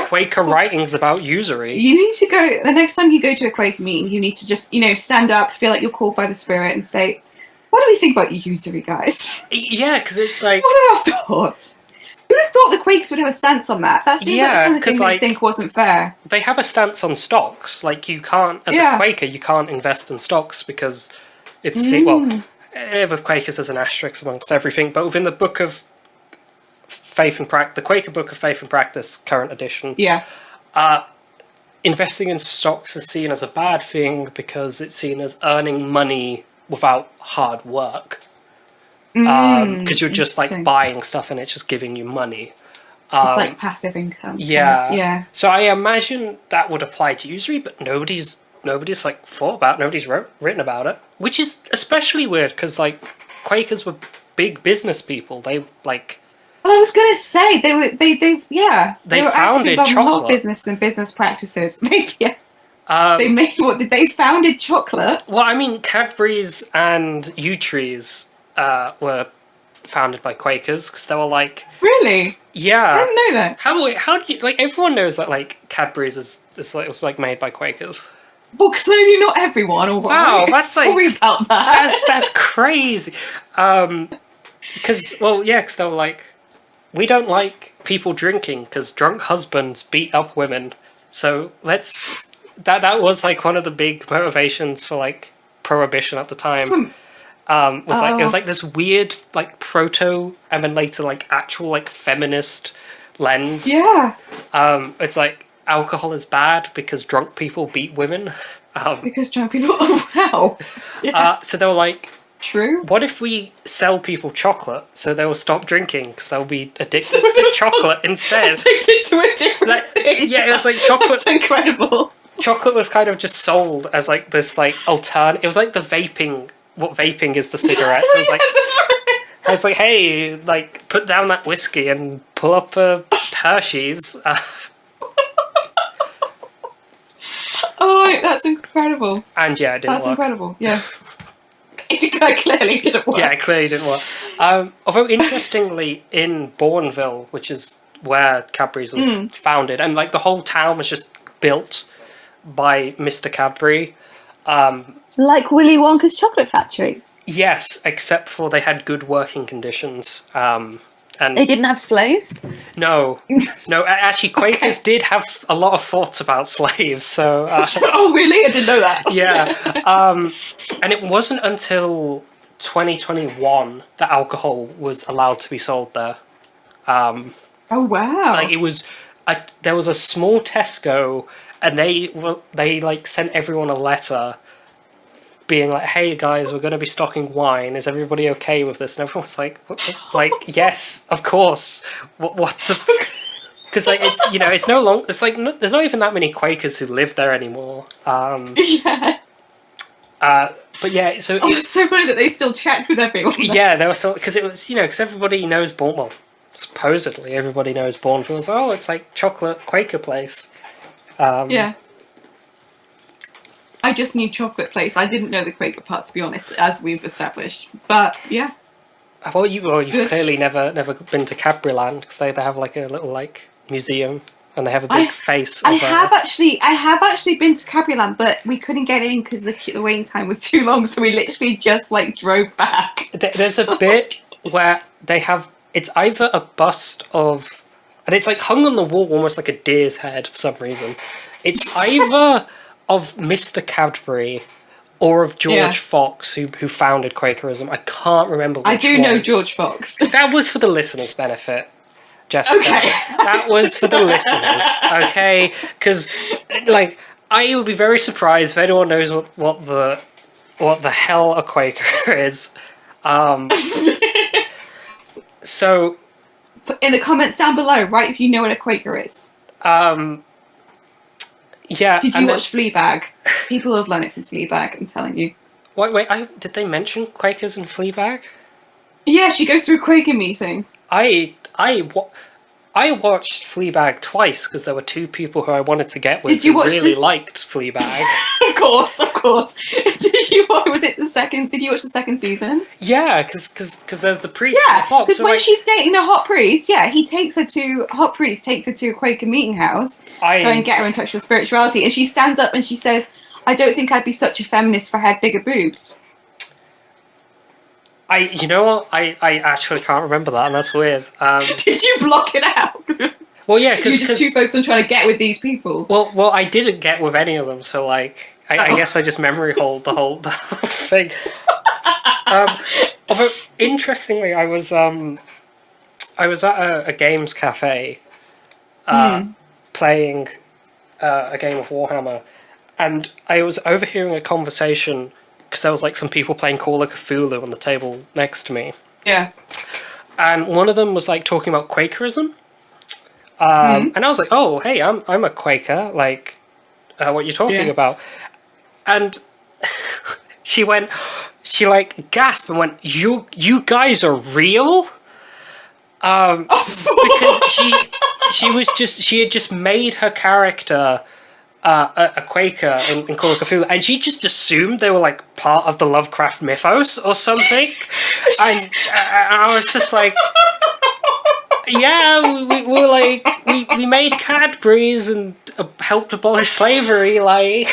Speaker 1: Quaker writings about usury.
Speaker 2: You need to go, the next time you go to a Quaker meeting, you need to just, stand up, feel like you're called by the Spirit, and say, what do we think about usury, guys?
Speaker 1: Yeah, because it's like,
Speaker 2: what are our thoughts? Who would have thought the Quakers would have a stance on that? That seems like the kind of thing they think wasn't fair.
Speaker 1: They have a stance on stocks. Like, you can't, as a Quaker, you can't invest in stocks because it's, with Quakers there's an asterisk amongst everything, but within the Book of Faith and Practice, the Quaker Book of Faith and Practice, current edition, investing in stocks is seen as a bad thing because it's seen as earning money without hard work. Because you're just like buying stuff and it's just giving you money.
Speaker 2: It's like passive income.
Speaker 1: Yeah.
Speaker 2: Yeah.
Speaker 1: So I imagine that would apply to Usury, but nobody's like thought about, nobody's written about it, which is especially weird because like Quakers were big business people. They like.
Speaker 2: Well, I was going to say they were they were
Speaker 1: founded
Speaker 2: active
Speaker 1: chocolate.
Speaker 2: a lot of business and business practices. Yeah.
Speaker 1: They
Speaker 2: made what did they founded chocolate?
Speaker 1: Well, I mean, Cadbury's and Usury's were founded by Quakers because they were like.
Speaker 2: Really?
Speaker 1: Yeah.
Speaker 2: I didn't know that.
Speaker 1: How do you like? Everyone knows that like Cadbury's is like, was like made by Quakers.
Speaker 2: Well, clearly not everyone. All
Speaker 1: wow,
Speaker 2: right.
Speaker 1: that's
Speaker 2: sorry
Speaker 1: like
Speaker 2: about that.
Speaker 1: That's crazy. Because they were like, we don't like people drinking because drunk husbands beat up women. So let's that was like one of the big motivations for like prohibition at the time. It was like this weird like proto and then later like actual like feminist lens.
Speaker 2: Yeah.
Speaker 1: It's like alcohol is bad because drunk people beat women.
Speaker 2: Because drunk people. Oh wow. Yeah.
Speaker 1: So they were like,
Speaker 2: true.
Speaker 1: What if we sell people chocolate so they will stop drinking because they'll be addicted to chocolate instead?
Speaker 2: Addicted to a different thing.
Speaker 1: Yeah, it was like chocolate.
Speaker 2: That's incredible.
Speaker 1: Chocolate was kind of just sold as like this like alternate. It was like the vaping. What vaping is the cigarette? So I was like, hey, like put down that whiskey and pull up a Hershey's.
Speaker 2: Oh, that's incredible.
Speaker 1: And yeah, it didn't work.
Speaker 2: That's incredible. Yeah. It clearly didn't work.
Speaker 1: Yeah, it clearly didn't work. Although interestingly, in Bourneville, which is where Cadbury's was founded, and like the whole town was just built by Mr. Cadbury.
Speaker 2: Like Willy Wonka's chocolate factory.
Speaker 1: Yes, except for they had good working conditions. And
Speaker 2: they didn't have slaves?
Speaker 1: No. Actually, Quakers did have a lot of thoughts about slaves. So.
Speaker 2: Oh, really? I didn't know that.
Speaker 1: Yeah. And it wasn't until 2021 that alcohol was allowed to be sold there.
Speaker 2: Oh wow!
Speaker 1: Like it was, there was a small Tesco, and they like sent everyone a letter, being like, "Hey guys, we're going to be stocking wine. Is everybody okay with this?" And everyone's like, "Like yes, of course. What the?" Because like it's it's no long. It's like there's not even that many Quakers who live there anymore.
Speaker 2: Yeah.
Speaker 1: But yeah, so
Speaker 2: it's so funny that they still checked with everyone.
Speaker 1: Yeah, they were still because it was because everybody knows Bourneville. Supposedly, everybody knows Bourneville. Oh, it's like chocolate Quaker place.
Speaker 2: Yeah. I just knew chocolate place. I didn't know the Quaker part, to be honest, as we've established. But yeah.
Speaker 1: Well, you've clearly never been to Cadburyland because they have like a little like museum. And they have a big face.
Speaker 2: I have actually been to Cadburyland, but we couldn't get in because the waiting time was too long. So we literally just like drove back.
Speaker 1: There's a bit where they have it's either a bust of, and it's like hung on the wall almost like a deer's head for some reason. It's either of Mr. Cadbury or of George Fox, who founded Quakerism. I can't remember. Which
Speaker 2: I do know George Fox.
Speaker 1: That was for the listeners' benefit. Jessica.
Speaker 2: Okay.
Speaker 1: That was for the listeners, okay? Because, like, I would be very surprised if anyone knows what the hell a Quaker is. So,
Speaker 2: put in the comments down below, right? If you know what a Quaker is.
Speaker 1: Yeah.
Speaker 2: Did you watch Fleabag? People have learned it from Fleabag. I'm telling you.
Speaker 1: Wait. Did they mention Quakers in Fleabag?
Speaker 2: Yeah, she goes through a Quaker meeting.
Speaker 1: I watched Fleabag twice because there were two people who I wanted to get with
Speaker 2: Did you
Speaker 1: who
Speaker 2: watch
Speaker 1: really
Speaker 2: this?
Speaker 1: liked Fleabag.
Speaker 2: Of course. Did you watch the second season?
Speaker 1: Yeah, because there's the priest.
Speaker 2: Yeah, because
Speaker 1: so
Speaker 2: when she's dating a hot priest, he takes her to a Quaker meeting house, go and get her in touch with spirituality, and she stands up and she says, "I don't think I'd be such a feminist if I had bigger boobs."
Speaker 1: You know what? I actually can't remember that, and that's weird.
Speaker 2: Did you block it out?
Speaker 1: Well, yeah, because
Speaker 2: you're just too focused on trying to get with these people.
Speaker 1: Well, I didn't get with any of them, so like, I guess I just memory hold the whole thing. Although interestingly, I was at a games cafe, playing a game of Warhammer, and I was overhearing a conversation because there was like some people playing Call of Cthulhu on the table next to me.
Speaker 2: Yeah.
Speaker 1: And one of them was like talking about Quakerism. And I was like, oh, hey, I'm a Quaker, like, what you're talking about. And she like gasped and went, you guys are real? Because she had just made her character a Quaker in Call of Cthulhu, and she just assumed they were like part of the Lovecraft mythos or something. And I was just like, yeah, we were like, we made Cadbury's and helped abolish slavery, like.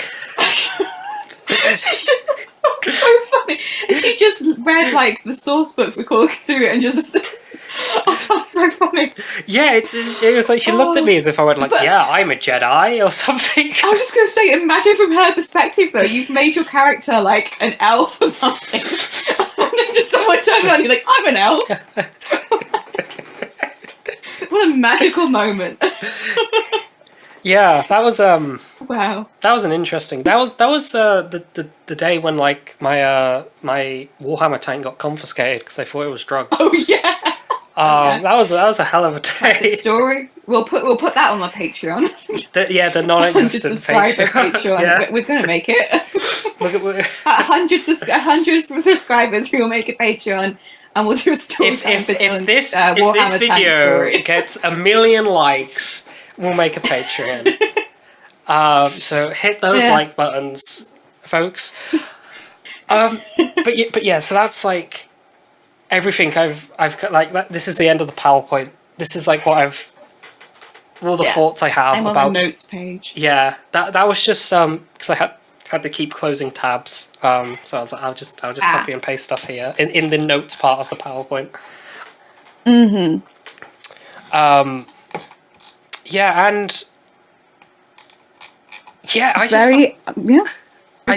Speaker 2: So funny. She just read like the source book for Call of Cthulhu and just. Oh, that's so funny.
Speaker 1: Yeah, it was like she looked at me as if I went like, yeah, I'm a Jedi or something.
Speaker 2: I was just gonna say, imagine from her perspective though, you've made your character like an elf or something, and then just someone turned around and you're like, I'm an elf. What a magical moment.
Speaker 1: Yeah, that was
Speaker 2: wow.
Speaker 1: That was an interesting. That was the day when like my my Warhammer tank got confiscated because they thought it was drugs.
Speaker 2: Oh yeah.
Speaker 1: That was a hell of a day.
Speaker 2: Classic story. We'll put that on my Patreon.
Speaker 1: The non-existent
Speaker 2: Patreon.
Speaker 1: Yeah.
Speaker 2: We're gonna make it.
Speaker 1: Look at
Speaker 2: 100 subscribers, we will make a Patreon, and we'll do a story.
Speaker 1: If this video gets 1 million likes, we'll make a Patreon. So hit those like buttons, folks. But yeah. So that's like. Everything I've like that. This is the end of the PowerPoint. This is like what all the thoughts I have
Speaker 2: I'm
Speaker 1: about
Speaker 2: on the notes page.
Speaker 1: Yeah, that was just because I had to keep closing tabs. So I was like, I'll just copy and paste stuff here in the notes part of the PowerPoint. Yeah, and yeah,
Speaker 2: I've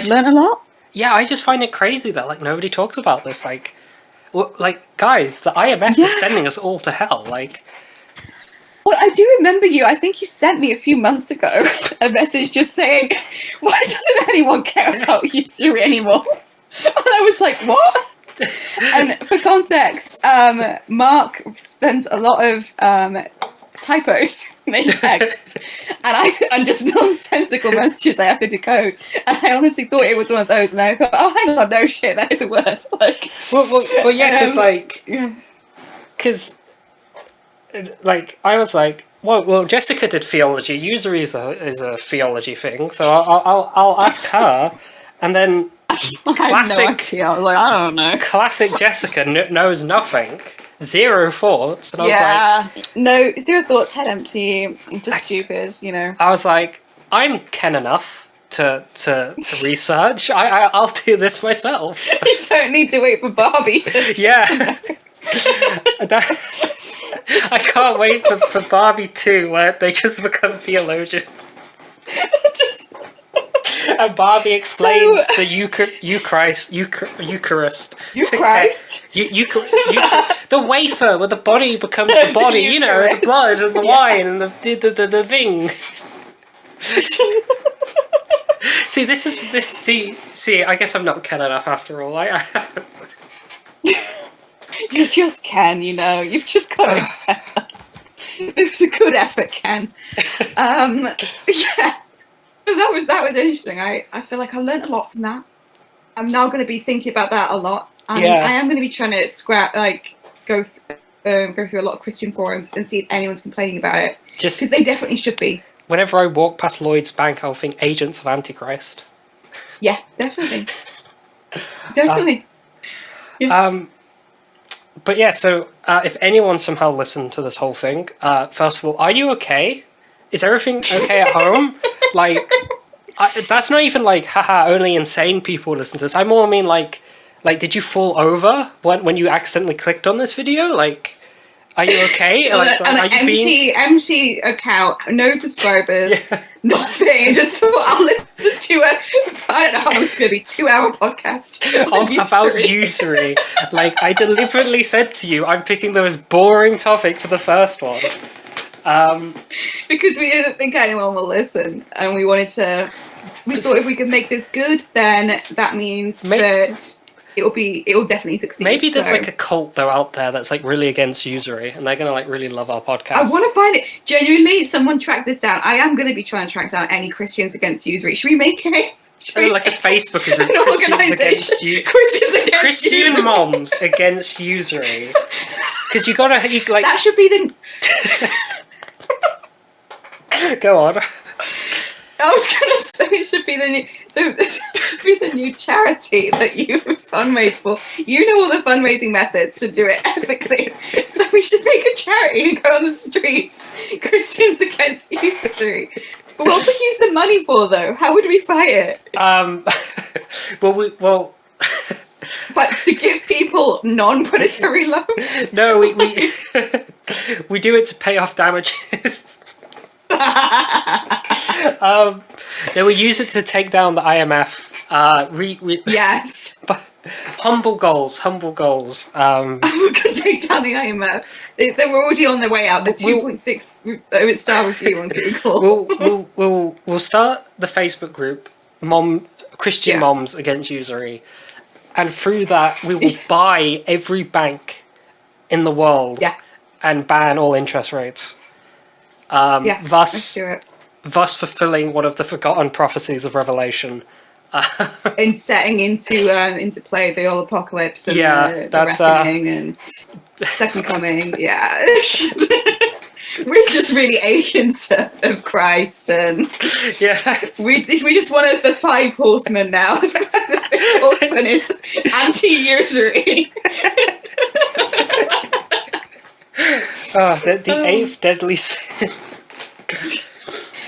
Speaker 2: learned a lot.
Speaker 1: Yeah, I just find it crazy that like nobody talks about this. Like, guys, the IMF is sending us all to hell. Like,
Speaker 2: well, I do remember you. I think you sent me a few months ago a message just saying, "Why doesn't anyone care about Usury anymore?" And I was like, "What?" And for context, Mark spends a lot of typos in texts, and just nonsensical messages I have to decode. And I honestly thought it was one of those, and I thought, oh, hang on, no shit, that is a word. Like,
Speaker 1: well, yeah, because like I was like, well, Jessica did theology. Usury is a theology thing, so I'll ask her, and then classic.
Speaker 2: I was like, I don't know.
Speaker 1: Classic Jessica knows nothing. Zero thoughts, and I was like,
Speaker 2: no, zero thoughts, head empty, I'm just stupid, you know.
Speaker 1: I was like, I'm Ken enough to research. I'll do this myself.
Speaker 2: You don't need to wait for Barbie to.
Speaker 1: Yeah. I can't wait for Barbie 2, where they just become theologians. And Barbie explains the Eucharist. The wafer where the body becomes the body, you know, the blood and the wine and the thing. See, I guess I'm not Ken enough after all.
Speaker 2: You just can, you know. You've just got to accept that. It was a good effort, Ken. Yeah. That was interesting. I feel like I learned a lot from that. I'm now going to be thinking about that a lot. I am going to be trying to go through a lot of Christian forums and see if anyone's complaining about it. Just because they definitely should be.
Speaker 1: Whenever I walk past Lloyd's Bank, I'll think Agents of Antichrist.
Speaker 2: Yeah, definitely. Definitely.
Speaker 1: But yeah, so if anyone somehow listened to this whole thing, first of all, are you okay? Is everything okay at home? Like, that's not even like, haha, only insane people listen to this. I more mean like, did you fall over when you accidentally clicked on this video? Like, are you okay? Like,
Speaker 2: an empty account, no subscribers, nothing. Just thought I'll listen to I don't know how it's going to be 2-hour podcast
Speaker 1: about Usury. Like, I deliberately said to you, I'm picking the most boring topic for the first one.
Speaker 2: Because we didn't think anyone will listen, and we thought if we could make this good, then that means that it will definitely succeed.
Speaker 1: Maybe there's like a cult though out there that's like really against usury, and they're gonna like really love our podcast.
Speaker 2: I want to find it. Genuinely, someone track this down. I am going to be trying to track down any Christians against usury. Should we make it?
Speaker 1: Like a Facebook group, Christians against Christian moms against usury. Because you that
Speaker 2: should be the.
Speaker 1: Go on.
Speaker 2: I was gonna say it should be the new charity that you fundraise for. You know all the fundraising methods to do it ethically. So we should make a charity and go on the streets. Christians against usury. But what would we use the money for though? How would we fight it?
Speaker 1: Well
Speaker 2: but to give people non-predatory loans?
Speaker 1: No, we we do it to pay off damages. No, we use it to take down the IMF.
Speaker 2: Yes.
Speaker 1: Humble goals.
Speaker 2: We can take down the IMF. They were already on their way out. The 2.6 star review on Google.
Speaker 1: We'll start the Facebook group, Christian Moms Against Usury, and through that we will buy every bank in the world and ban all interest rates. Thus fulfilling one of the forgotten prophecies of Revelation.
Speaker 2: In setting into play the old apocalypse and the reckoning and second coming. Yeah. We're just really agents of Christ, and we just one of the 5 horsemen now. The 5th horseman is anti-usury.
Speaker 1: The 8th deadly sin.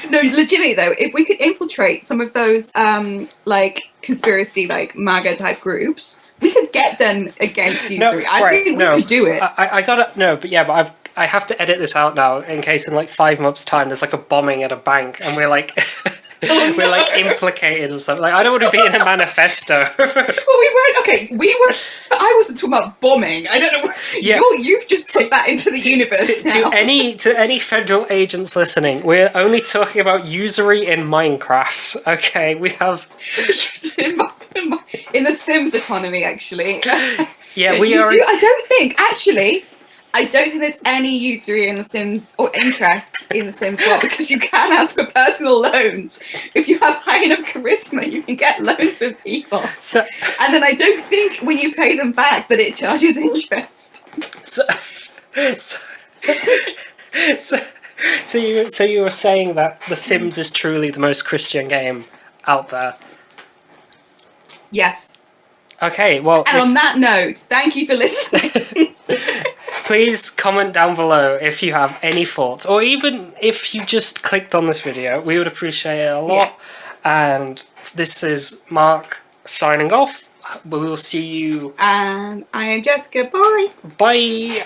Speaker 2: No, legitimately though, if we could infiltrate some of those like conspiracy like MAGA type groups, we could get them against usury. I think we could do it.
Speaker 1: I have to edit this out now in case in like 5 months' time there's like a bombing at a bank and we're like like implicated or something. Like, I don't want to be in a manifesto.
Speaker 2: Well, we weren't. Okay, we were. I wasn't talking about bombing. I don't know. Yeah. You've just put that into the universe.
Speaker 1: To any federal agents listening, we're only talking about usury in Minecraft. Okay, we have
Speaker 2: in the Sims economy, actually.
Speaker 1: Yeah, we are.
Speaker 2: I don't think there's any usury in the Sims or interest in the Sims world, because you can ask for personal loans. If you have high enough charisma, you can get loans with people. And then I don't think when you pay them back that it charges interest.
Speaker 1: So you were saying that The Sims is truly the most Christian game out there?
Speaker 2: Yes.
Speaker 1: Okay, well...
Speaker 2: And on that note, thank you for listening.
Speaker 1: Please comment down below if you have any thoughts, or even if you just clicked on this video. We would appreciate it a lot. Yeah. And this is Mark signing off. We will see you.
Speaker 2: And I am Jessica. Bye.
Speaker 1: Bye.